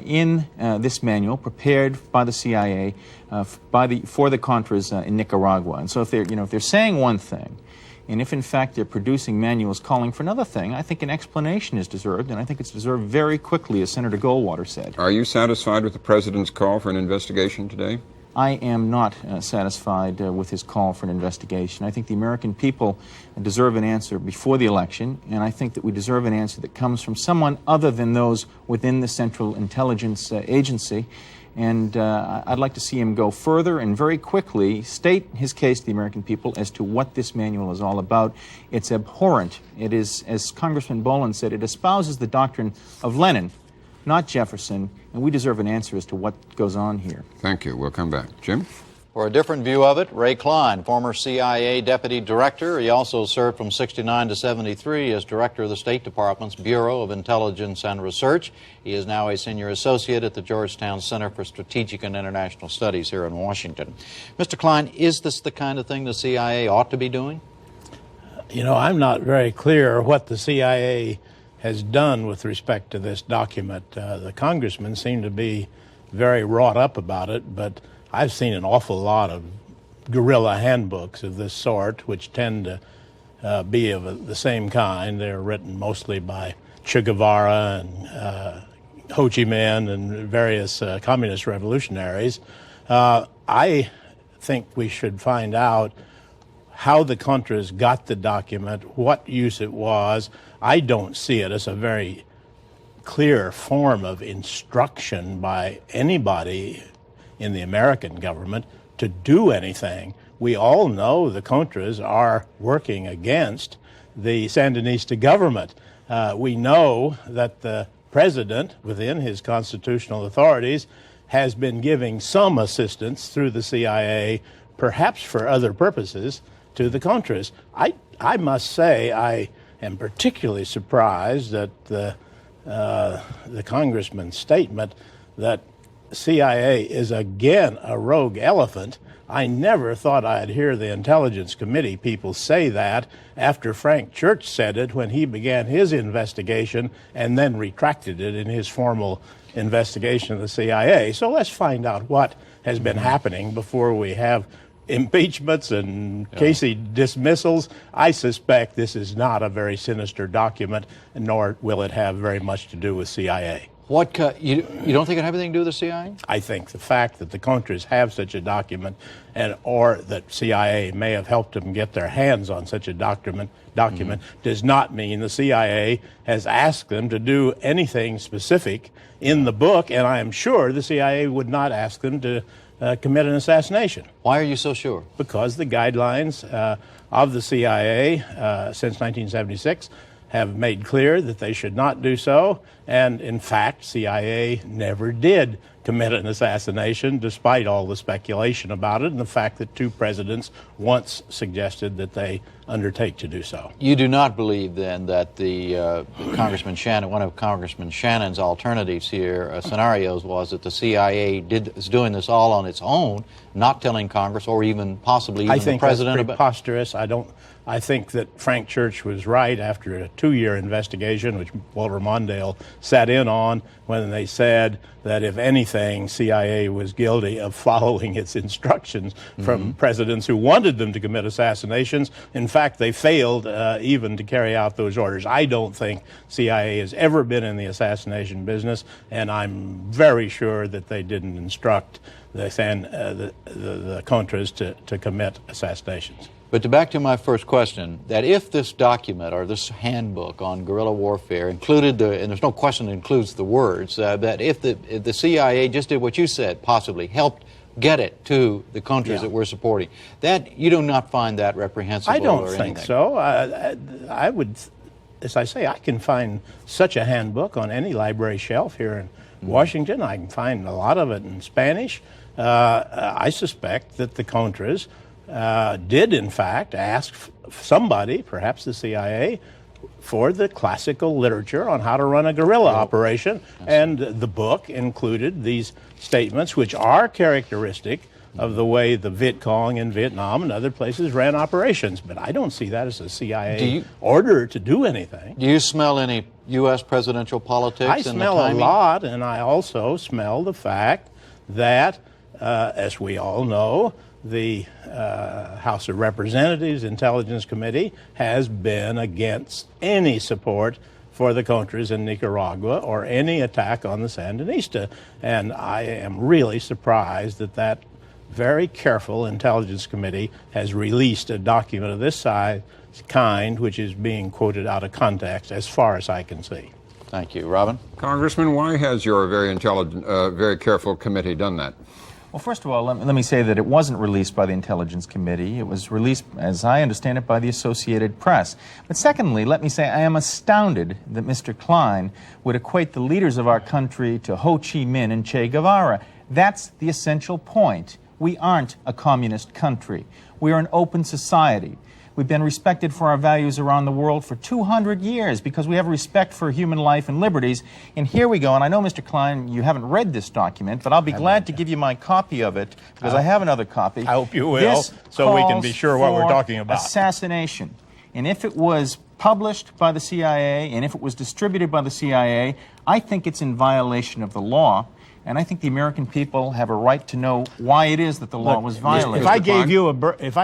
in this manual prepared by the CIA for the Contras in Nicaragua. And so if they're saying one thing, and if in fact they're producing manuals calling for another thing, I think an explanation is deserved, and I think it's deserved very quickly, as Senator Goldwater said. Are you satisfied with the President's call for an investigation today? I am not satisfied with his call for an investigation. I think the American people deserve an answer before the election, and I think that we deserve an answer that comes from someone other than those within the Central Intelligence Agency. And I'd like to see him go further and very quickly state his case to the American people as to what this manual is all about. It's abhorrent. It is, as Congressman Boland said, it espouses the doctrine of Lenin, not Jefferson, and we deserve an answer as to what goes on here. Thank you. We'll come back. Jim? For a different view of it, Ray Klein, former CIA Deputy Director. He also served from 69 to 73 as Director of the State Department's Bureau of Intelligence and Research. He is now a Senior Associate at the Georgetown Center for Strategic and International Studies here in Washington. Mr. Klein, is this the kind of thing the CIA ought to be doing? You know, I'm not very clear what the CIA has done with respect to this document. The congressmen seem to be very wrought up about it, but I've seen an awful lot of guerrilla handbooks of this sort, which tend to be of the same kind. They're written mostly by Che Guevara and Ho Chi Minh and various communist revolutionaries. I think we should find out how the Contras got the document, what use it was. I don't see it as a very clear form of instruction by anybody in the American government to do anything. We all know the Contras are working against the Sandinista government. We know that the president, within his constitutional authorities, has been giving some assistance through the CIA, perhaps for other purposes, to the Contras. I must say I am particularly surprised at the congressman's statement that CIA is again a rogue elephant. I never thought I'd hear the Intelligence Committee people say that after Frank Church said it when he began his investigation and then retracted it in his formal investigation of the CIA. So let's find out what has been happening before we have impeachments and Casey dismissals. I suspect this is not a very sinister document, nor will it have very much to do with CIA. You don't think it had anything to do with the CIA? I think the fact that the Contras have such a document, or that CIA may have helped them get their hands on such a document does not mean the CIA has asked them to do anything specific in the book, and I am sure the CIA would not ask them to commit an assassination. Why are you so sure? Because the guidelines of the CIA since 1976 have made clear that they should not do so, and in fact, CIA never did commit an assassination, despite all the speculation about it and the fact that 2 presidents once suggested that they undertake to do so. You do not believe, then, that the Congressman Shannon, one of Congressman Shannon's alternatives here, scenarios, was that the CIA is doing this all on its own, not telling Congress or even possibly even the president? I think that's preposterous. I think that Frank Church was right after a 2-year investigation, which Walter Mondale sat in on, when they said that if anything, CIA was guilty of following its instructions from presidents who wanted them to commit assassinations. In fact, they failed even to carry out those orders. I don't think CIA has ever been in the assassination business, and I'm very sure that they didn't instruct the Contras to commit assassinations. But back to my first question, that if this document or this handbook on guerrilla warfare included and there's no question it includes the words, that if the CIA just did what you said, possibly helped get it to the countries that we're supporting, that you do not find that reprehensible? I don't or think anything? so. I would, as I say, I can find such a handbook on any library shelf here in Washington. I can find a lot of it in Spanish. I suspect that the Contras did, in fact, ask somebody, perhaps the CIA, for the classical literature on how to run a guerrilla operation. And the book included these statements, which are characteristic of the way the Viet Cong in Vietnam and other places ran operations. But I don't see that as a CIA order to do anything. Do you smell any U.S. presidential politics I in the smell a timing? lot, and I also smell the fact that, as we all know, the House of Representatives Intelligence Committee has been against any support for the Contras in Nicaragua or any attack on the Sandinista. And I am really surprised that that very careful Intelligence Committee has released a document of this kind, which is being quoted out of context as far as I can see. Thank you. Robin? Congressman, why has your very intelligent, very careful committee done that? Well, first of all, let me say that it wasn't released by the Intelligence Committee. It was released, as I understand it, by the Associated Press. But secondly, let me say I am astounded that Mr. Klein would equate the leaders of our country to Ho Chi Minh and Che Guevara. That's the essential point. We aren't a communist country. We are an open society. We've been respected for our values around the world for 200 years because we have respect for human life and liberties. And here we go. And I know, Mr. Klein, you haven't read this document, but I'll be glad to give you my copy of it because I have another copy. I hope you will, so we can be sure what we're talking about. Assassination. And if it was published by the CIA and if it was distributed by the CIA, I think it's in violation of the law. And I think the American people have a right to know why it is that the law was violated. If I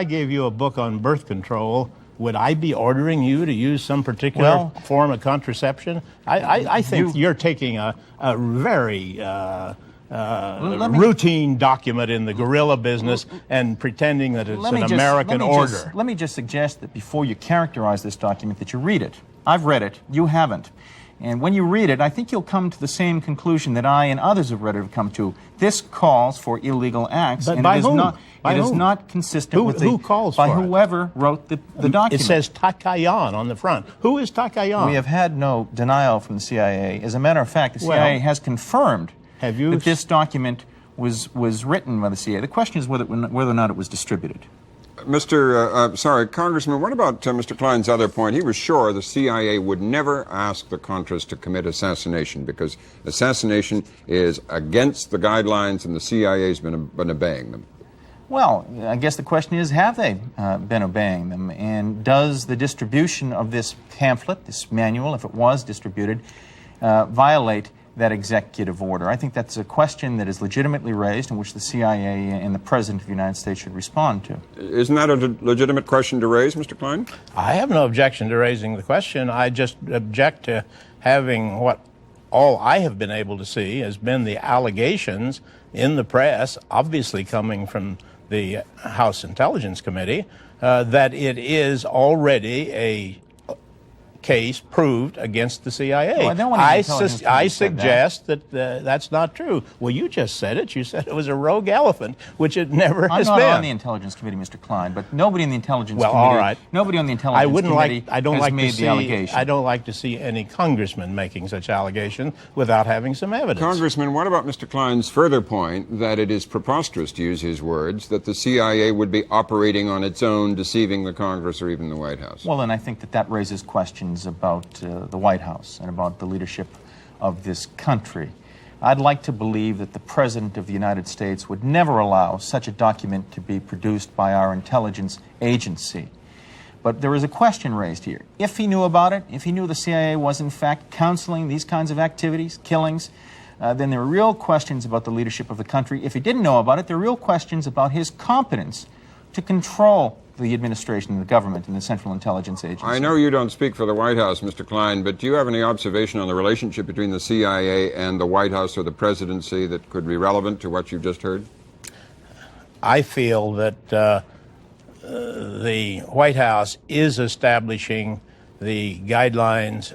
gave you a book on birth control, would I be ordering you to use some particular form of contraception? I think you're taking a very routine document in the guerrilla business and pretending that it's an American order. Let me just suggest that before you characterize this document, that you read it. I've read it. You haven't. And when you read it, I think you'll come to the same conclusion that I and others have read it have come to. This calls for illegal acts. But and by it is whom? Not, By it is whom? not consistent with Who calls by for it? whoever wrote the document. It says Takayan on the front. Who is Takayan? We have had no denial from the CIA. As a matter of fact, the CIA has confirmed that this document was written by the CIA. The question is whether or not it was distributed. Congressman, what about Mr. Klein's other point? He was sure the CIA would never ask the Contras to commit assassination because assassination is against the guidelines and the CIA's been obeying them. Well, I guess the question is, have they been obeying them? And does the distribution of this pamphlet, this manual, if it was distributed, violate that executive order? I think that's a question that is legitimately raised and which the CIA and the President of the United States should respond to. Isn't that a legitimate question to raise, Mr. Klein? I have no objection to raising the question. I just object to having what all I have been able to see has been the allegations in the press, obviously coming from the House Intelligence Committee, that it is already a case proved against the CIA. Well, no one in the intelligence community I said suggest that that's not true. Well, you just said it. You said it was a rogue elephant, which it never has been. I'm not on the Intelligence Committee, Mr. Klein, but nobody in the Intelligence Committee. All right. Nobody on the Intelligence Committee has made the allegation. I don't like to see any congressman making such allegations without having some evidence. Congressman, what about Mr. Klein's further point that it is preposterous, to use his words, that the CIA would be operating on its own, deceiving the Congress or even the White House? Well, then I think that raises questions about the White House and about the leadership of this country. I'd like to believe that the President of the United States would never allow such a document to be produced by our intelligence agency. But there is a question raised here. If he knew about it, if he knew the CIA was in fact counseling these kinds of activities, killings, then there are real questions about the leadership of the country. If he didn't know about it, there are real questions about his competence to control the administration and the government and the Central Intelligence Agency. I know you don't speak for the White House, Mr. Klein, but do you have any observation on the relationship between the CIA and the White House or the presidency that could be relevant to what you've just heard? I feel that the White House is establishing the guidelines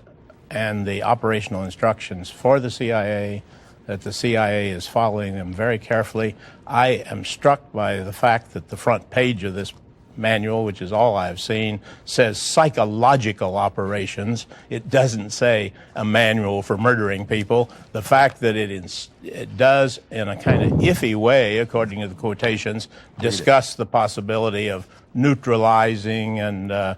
and the operational instructions for the CIA, that the CIA is following them very carefully. I am struck by the fact that the front page of this manual, which is all I've seen, says psychological operations. It doesn't say a manual for murdering people. The fact that it does, in a kind of iffy way, according to the quotations, discuss the possibility of neutralizing and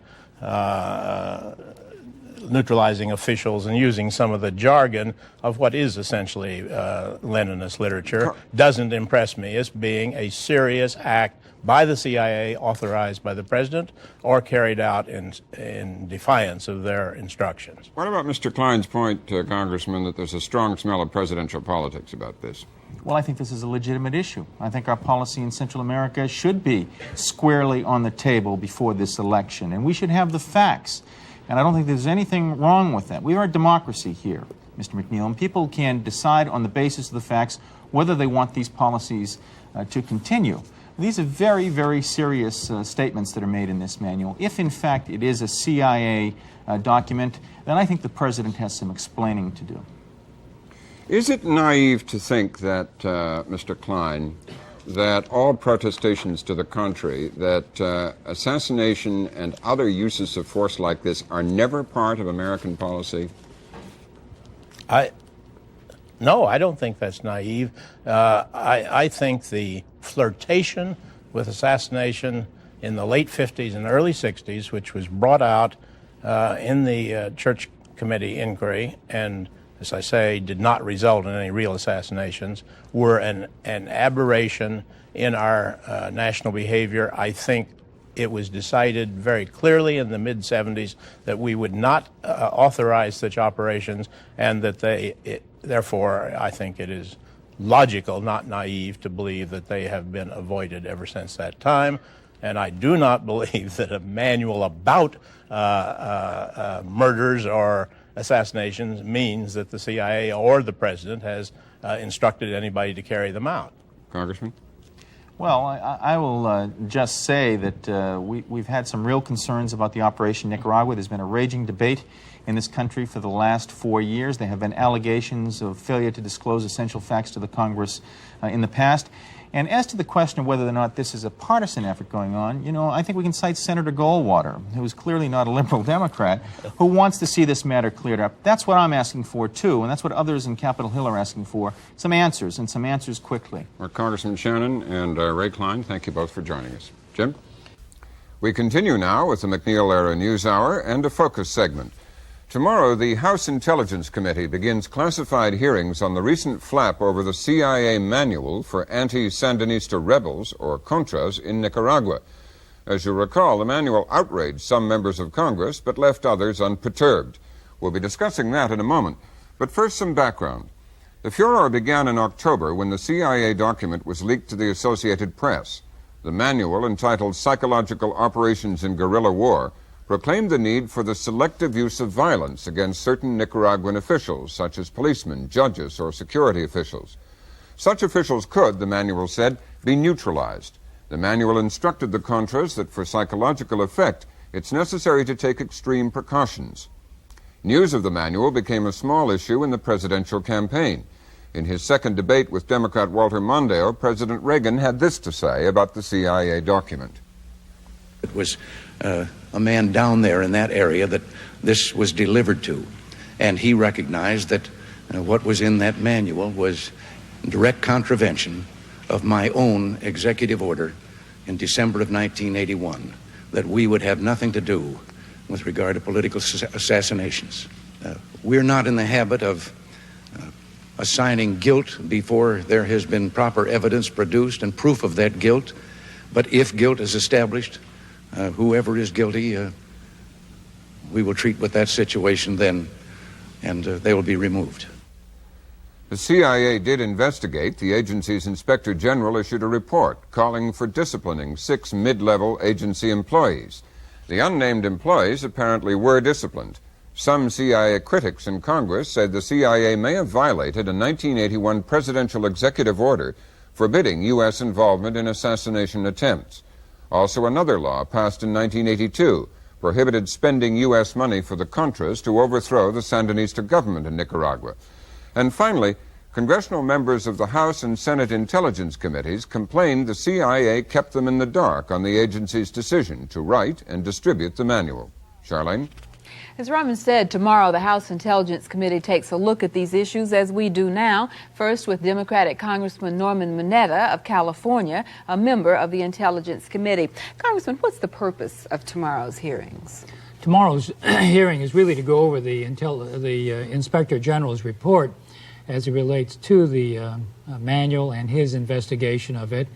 neutralizing officials and using some of the jargon of what is essentially Leninist literature, doesn't impress me as being a serious act by the CIA, authorized by the President, or carried out in defiance of their instructions. What about Mr. Klein's point, Congressman, that there's a strong smell of presidential politics about this? Well, I think this is a legitimate issue. I think our policy in Central America should be squarely on the table before this election, and we should have the facts. And I don't think there's anything wrong with that. We are a democracy here, Mr. McNeil, and people can decide on the basis of the facts whether they want these policies to continue. These are very, very serious statements that are made in this manual. If, in fact, it is a CIA document, then I think the President has some explaining to do. Is it naive to think that, Mr. Klein, that all protestations to the contrary, that assassination and other uses of force like this are never part of American policy? No, I don't think that's naive. I think the flirtation with assassination in the late 50s and early 60s, which was brought out in the Church Committee inquiry, and as I say, did not result in any real assassinations, were an aberration in our national behavior. I think it was decided very clearly in the mid-70s that we would not authorize such operations, and that therefore, I think it is logical, not naive, to believe that they have been avoided ever since that time. And I do not believe that a manual about murders or assassinations means that the CIA or the President has instructed anybody to carry them out. Congressman? Well, I will just say that we've had some real concerns about the Operation Nicaragua. There's been a raging debate in this country for the last 4 years. There have been allegations of failure to disclose essential facts to the Congress in the past. And as to the question of whether or not this is a partisan effort going on, I think we can cite Senator Goldwater, who is clearly not a liberal Democrat, who wants to see this matter cleared up. That's what I'm asking for, too, and that's what others in Capitol Hill are asking for, some answers, and some answers quickly. Well, Congressman Shannon and Ray Klein, thank you both for joining us. Jim? We continue now with the McNeil-era News Hour and a focus segment. Tomorrow, the House Intelligence Committee begins classified hearings on the recent flap over the CIA manual for anti-Sandinista rebels, or Contras, in Nicaragua. As you recall, the manual outraged some members of Congress, but left others unperturbed. We'll be discussing that in a moment. But first, some background. The furor began in October when the CIA document was leaked to the Associated Press. The manual, entitled Psychological Operations in Guerrilla War, proclaimed the need for the selective use of violence against certain Nicaraguan officials, such as policemen, judges, or security officials. Such officials could, the manual said, be neutralized. The manual instructed the Contras that for psychological effect, it's necessary to take extreme precautions. News of the manual became a small issue in the presidential campaign. In his second debate with Democrat Walter Mondale, President Reagan had this to say about the CIA document. It was a man down there in that area that this was delivered to, and he recognized that what was in that manual was direct contravention of my own executive order in December of 1981, that we would have nothing to do with regard to political assassinations. We're not in the habit of assigning guilt before there has been proper evidence produced and proof of that guilt, but if guilt is established, whoever is guilty, we will treat with that situation then, and they will be removed. The CIA did investigate. The agency's Inspector General issued a report calling for disciplining 6 mid-level agency employees. The unnamed employees apparently were disciplined. Some CIA critics in Congress said the CIA may have violated a 1981 presidential executive order forbidding U.S. involvement in assassination attempts. Also, another law passed in 1982 prohibited spending U.S. money for the Contras to overthrow the Sandinista government in Nicaragua. And finally, congressional members of the House and Senate Intelligence Committees complained the CIA kept them in the dark on the agency's decision to write and distribute the manual. Charlene? As Robin said, tomorrow the House Intelligence Committee takes a look at these issues as we do now, first with Democratic Congressman Norman Mineta of California, a member of the Intelligence Committee. Congressman, what's the purpose of tomorrow's hearings? Tomorrow's hearing is really to go over the Inspector General's report as it relates to the manual and his investigation of it.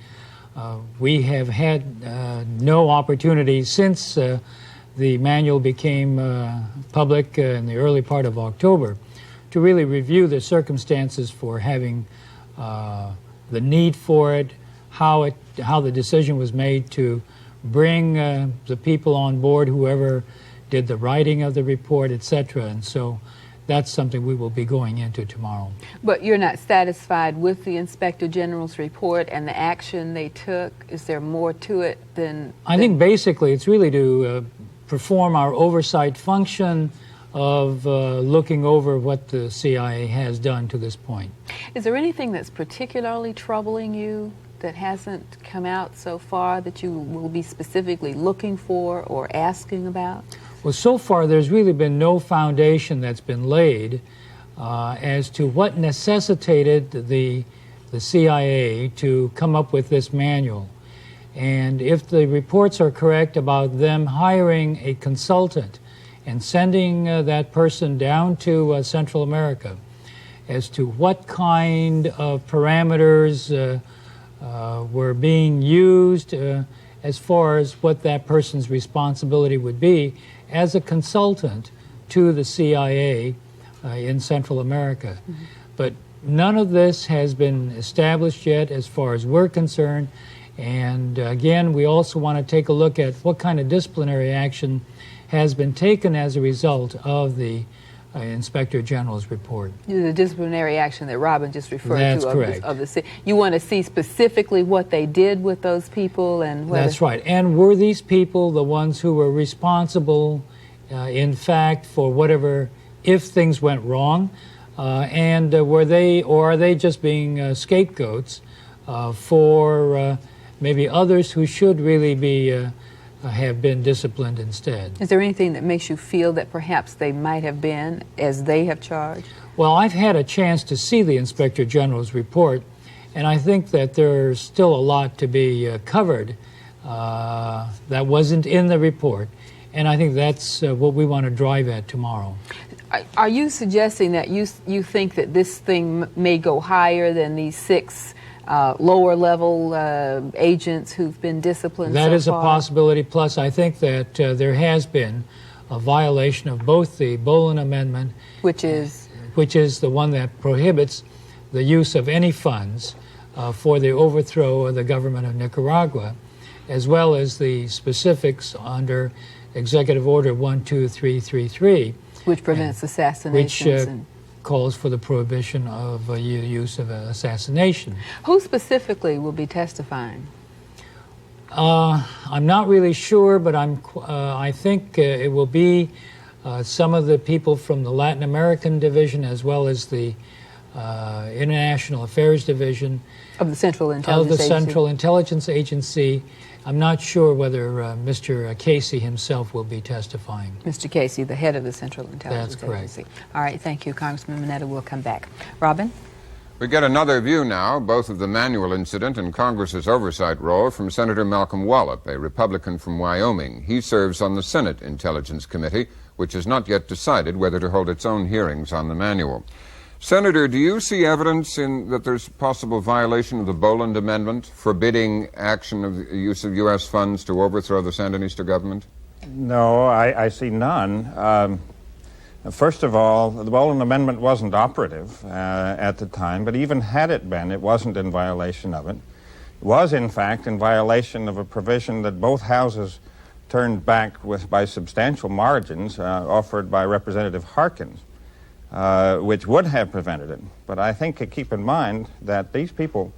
We have had no opportunity since the manual became public in the early part of October to really review the circumstances for having the need for it, how the decision was made to bring the people on board, whoever did the writing of the report, etc. And so that's something we will be going into tomorrow. But you're not satisfied with the Inspector General's report and the action they took? Is there more to it than... I think basically it's really to perform our oversight function of looking over what the CIA has done to this point. Is there anything that's particularly troubling you that hasn't come out so far that you will be specifically looking for or asking about? Well, so far there's really been no foundation that's been laid as to what necessitated the CIA to come up with this manual. And if the reports are correct about them hiring a consultant and sending that person down to Central America, as to what kind of parameters were being used as far as what that person's responsibility would be as a consultant to the CIA in Central America. Mm-hmm. But none of this has been established yet as far as we're concerned. And again, we also want to take a look at what kind of disciplinary action has been taken as a result of the Inspector General's report. The disciplinary action that Robin just referred That's to correct. Of the you want to see specifically what they did with those people and whether... That's right. And were these people the ones who were responsible, in fact, for whatever, if things went wrong, and were they, or are they just being scapegoats for maybe others who should really be have been disciplined instead? Is there anything that makes you feel that perhaps they might have been as they have charged? Well, I've had a chance to see the Inspector General's report, and I think that there's still a lot to be covered that wasn't in the report, and I think that's what we want to drive at tomorrow. Are you suggesting that you think that this thing may go higher than these 6 lower-level agents who've been disciplined so far? That is a possibility. Plus, I think that there has been a violation of both the Bolin Amendment, which is the one that prohibits the use of any funds for the overthrow of the government of Nicaragua, as well as the specifics under Executive Order 12333, which prevents assassinations. Which calls for the prohibition of use of assassination. Who specifically will be testifying? I'm not really sure, but I think it will be Some of the people from the Latin American division, as well as the International Affairs Division Of the Central Intelligence Agency. I'm not sure whether Mr. Casey himself will be testifying. Mr. Casey, the head of the Central Intelligence That's correct. Agency. All right, thank you, Congressman Mineta. We'll come back. Robin? We get another view now, both of the manual incident and Congress's oversight role, from Senator Malcolm Wallop, a Republican from Wyoming. He serves on the Senate Intelligence Committee, which has not yet decided whether to hold its own hearings on the manual. Senator, do you see evidence that there's possible violation of the Boland Amendment forbidding action of the use of U.S. funds to overthrow the Sandinista government? No, I see none. First of all, the Boland Amendment wasn't operative at the time, but even had it been, it wasn't in violation of it. It was, in fact, in violation of a provision that both houses turned back by substantial margins offered by Representative Harkins, which would have prevented it. But I think keep in mind that these people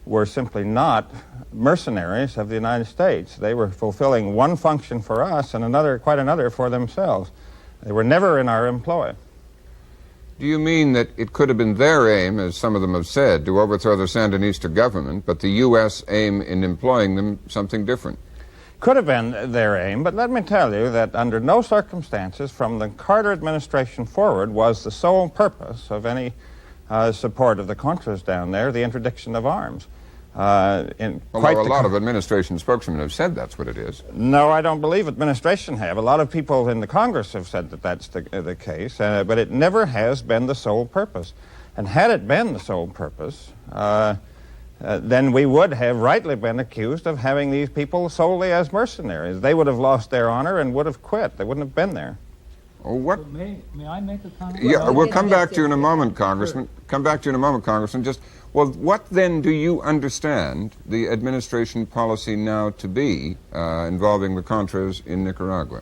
were simply not mercenaries of the United States. They were fulfilling one function for us and quite another for themselves. They were never in our employ. Do you mean that it could have been their aim, as some of them have said, to overthrow the Sandinista government, but the U.S. aim in employing them something different? Could have been their aim, but let me tell you that under no circumstances from the Carter administration forward was the sole purpose of any support of the Contras down there the interdiction of arms. Although a lot of administration spokesmen have said that's what it is. No, I don't believe administration have. A lot of people in the Congress have said that that's the case, but it never has been the sole purpose. And had it been the sole purpose, then we would have rightly been accused of having these people solely as mercenaries. They would have lost their honor and would have quit. They wouldn't have been there. Oh, what? May I make a comment? Yeah, we'll come back to you in a moment, Congressman. Come back to you in a moment, Congressman. Well, what then do you understand the administration policy now to be involving the Contras in Nicaragua?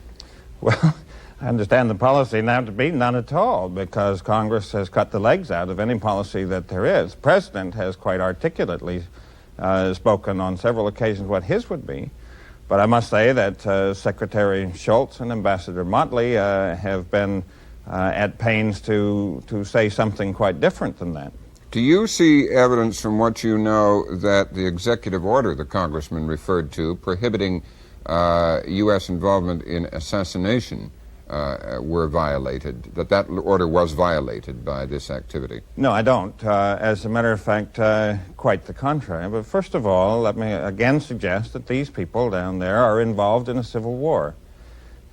Well, I understand the policy now to be none at all, because Congress has cut the legs out of any policy that there is. The President has quite articulately spoken on several occasions what his would be. But I must say that Secretary Schultz and Ambassador Motley have been at pains to say something quite different than that. Do you see evidence from what you know that the executive order the Congressman referred to prohibiting U.S. involvement in assassination were violated, that order was violated by this activity? No, I don't. As a matter of fact, quite the contrary. But first of all, let me again suggest that these people down there are involved in a civil war.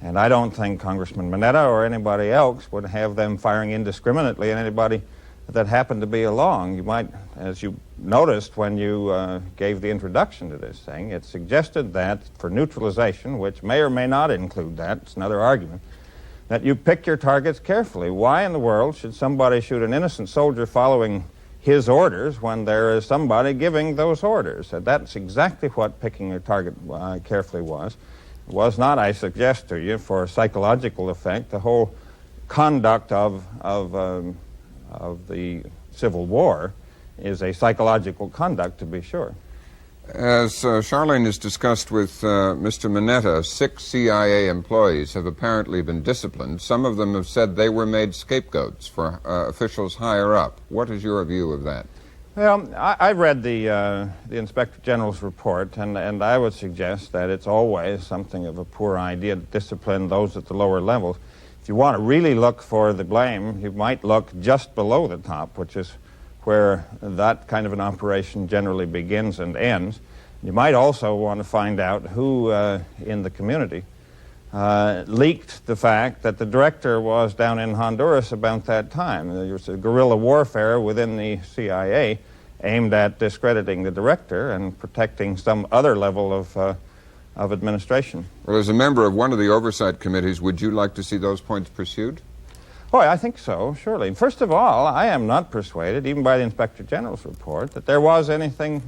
And I don't think Congressman Mineta or anybody else would have them firing indiscriminately at anybody that happened to be along. You might, as you noticed when you gave the introduction to this thing, it suggested that for neutralization, which may or may not include that, it's another argument, that you pick your targets carefully. Why in the world should somebody shoot an innocent soldier following his orders when there is somebody giving those orders? That's exactly what picking your target carefully was. It was not, I suggest to you, for psychological effect. The whole conduct of the Civil War is a psychological conduct, to be sure. As Charlene has discussed with Mr. Mineta, 6 CIA employees have apparently been disciplined. Some of them have said they were made scapegoats for officials higher up. What is your view of that? Well, I read the Inspector General's report, and I would suggest that it's always something of a poor idea to discipline those at the lower levels. If you want to really look for the blame, you might look just below the top, which is where that kind of an operation generally begins and ends. You might also want to find out who in the community leaked the fact that the director was down in Honduras about that time. There was a guerrilla warfare within the CIA aimed at discrediting the director and protecting some other level of administration. Well, as a member of one of the oversight committees, would you like to see those points pursued? Oh, I think so, surely. First of all, I am not persuaded, even by the Inspector General's report, that there was anything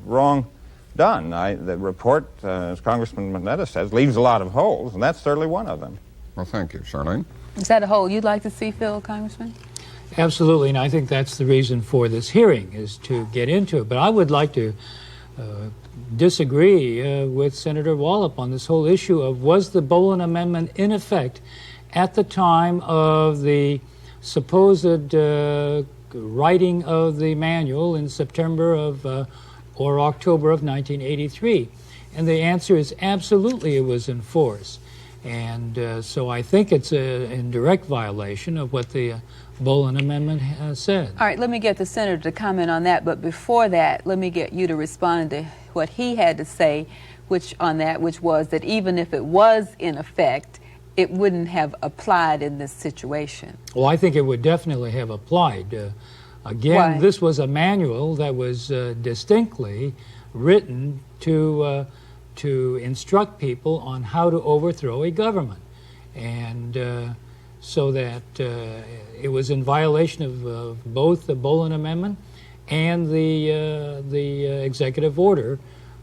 wrong done. The report, as Congressman Mineta says, leaves a lot of holes, and that's certainly one of them. Well, thank you. Charlene? Is that a hole you'd like to see filled, Congressman? Absolutely, and I think that's the reason for this hearing, is to get into it. But I would like to disagree with Senator Wallop on this whole issue of, was the Boland Amendment in effect at the time of the supposed writing of the manual in September of or October of 1983? And the answer is absolutely it was in force. And so I think it's in direct violation of what the Bolin Amendment said. All right, let me get the senator to comment on that, but before that, let me get you to respond to what he had to say, which was that even if it was in effect, it wouldn't have applied in this situation. Well, I think it would definitely have applied. Again, Why? This was a manual that was distinctly written to instruct people on how to overthrow a government, and so that it was in violation of both the Bolin Amendment and the Executive Order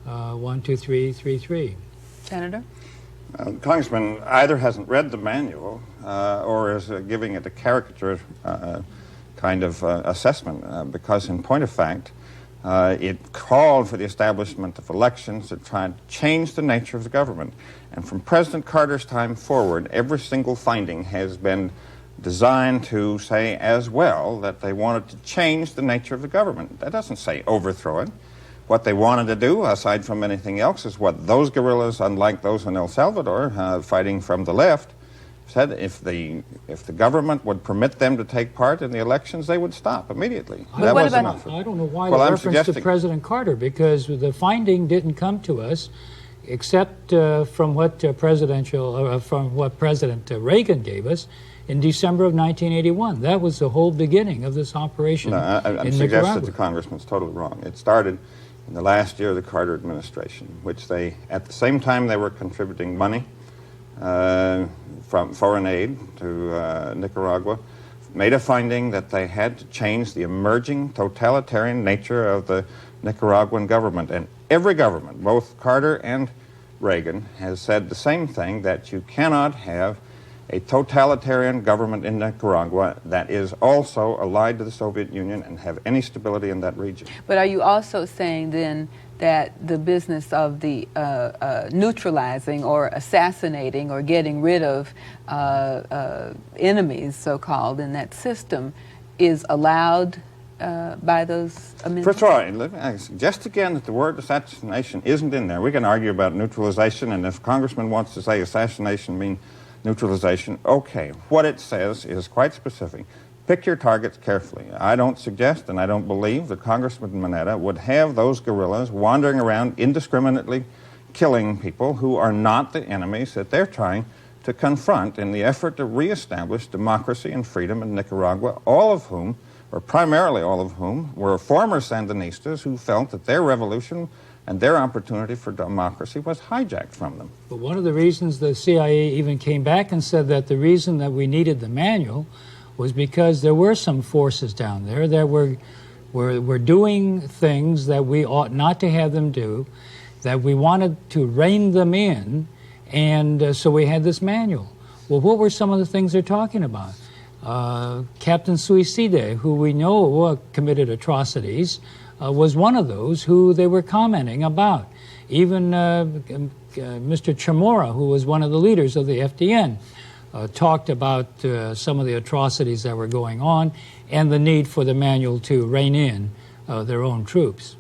12333. Senator? Congressman either hasn't read the manual or is giving it a caricature kind of assessment, because in point of fact, it called for the establishment of elections that tried to change the nature of the government. And from President Carter's time forward, every single finding has been designed to say as well that they wanted to change the nature of the government. That doesn't say overthrow it. What they wanted to do, aside from anything else, is what those guerrillas, unlike those in El Salvador, fighting from the left, said if the government would permit them to take part in the elections, they would stop immediately. That was enough. I don't know why the reference to President Carter, because the finding didn't come to us except from what President Reagan gave us in December of 1981. That was the whole beginning of this operation. No, I'm suggesting that the Congressman's totally wrong. It started in the last year of the Carter administration, which they, at the same time they were contributing money from foreign aid to Nicaragua, made a finding that they had to change the emerging totalitarian nature of the Nicaraguan government. And every government, both Carter and Reagan, has said the same thing, that you cannot have a totalitarian government in Nicaragua that is also allied to the Soviet Union and have any stability in that region. But are you also saying then that the business of the neutralizing or assassinating or getting rid of enemies, so-called, in that system is allowed by those amendments? First of all, I suggest again that the word assassination isn't in there. We can argue about neutralization, and if Congressman wants to say assassination means neutralization, okay. What it says is quite specific. Pick your targets carefully. I don't suggest and I don't believe that Congressman Mineta would have those guerrillas wandering around indiscriminately killing people who are not the enemies that they're trying to confront in the effort to reestablish democracy and freedom in Nicaragua, all of whom, or primarily all of whom, were former Sandinistas who felt that their revolution and their opportunity for democracy was hijacked from them. But one of the reasons the CIA even came back and said that the reason that we needed the manual was because there were some forces down there that were doing things that we ought not to have them do, that we wanted to rein them in, and so we had this manual. Well, what were some of the things they're talking about? Captain Suicide, who we know committed atrocities, was one of those who they were commenting about. Even Mr. Chamorro, who was one of the leaders of the FDN, talked about some of the atrocities that were going on and the need for the manual to rein in their own troops.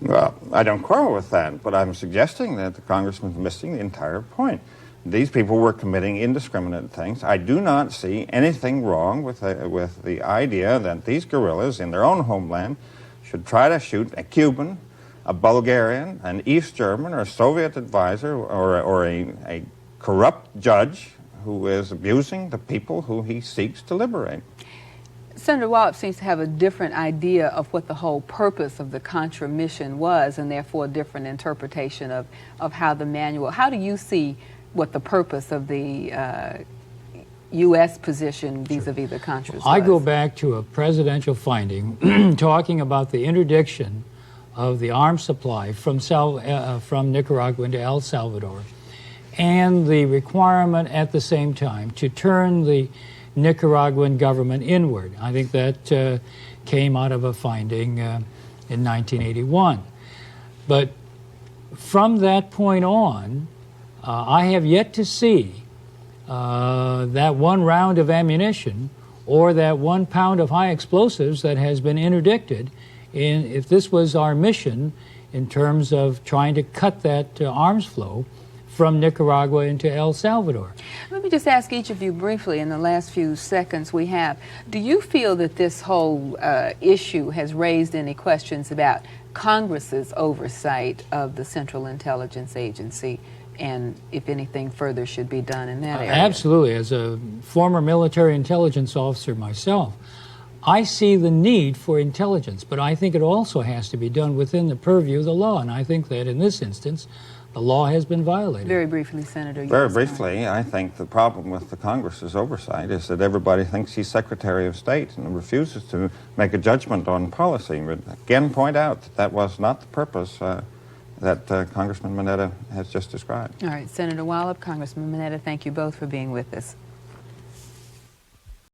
Well, I don't quarrel with that, but I'm suggesting that the Congressman's missing the entire point. These people were committing indiscriminate things. I do not see anything wrong with the idea that these guerrillas in their own homeland should try to shoot a Cuban, a Bulgarian, an East German, or a Soviet advisor, or a corrupt judge who is abusing the people who he seeks to liberate. Senator Wallop seems to have a different idea of what the whole purpose of the Contra mission was, and therefore a different interpretation of how the manual. How do you see what the purpose of the U.S. position vis-a-vis the Contras was? I go back to a presidential finding talking about the interdiction of the arms supply from Nicaragua into El Salvador, and the requirement at the same time to turn the Nicaraguan government inward. I think that came out of a finding in 1981. But from that point on, I have yet to see that 1 round of ammunition or that 1 pound of high explosives that has been interdicted, if this was our mission in terms of trying to cut that arms flow from Nicaragua into El Salvador. Let me just ask each of you briefly in the last few seconds we have, do you feel that this whole issue has raised any questions about Congress's oversight of the Central Intelligence Agency, and if anything further should be done in that area? Absolutely. As a former military intelligence officer myself, I see the need for intelligence, but I think it also has to be done within the purview of the law, and I think that in this instance, the law has been violated. Very briefly, Senator. Very briefly, I think the problem with the Congress's oversight is that everybody thinks he's Secretary of State and refuses to make a judgment on policy. But again, point out that that was not the purpose that Congressman Mineta has just described. All right, Senator Wallop, Congressman Mineta, thank you both for being with us.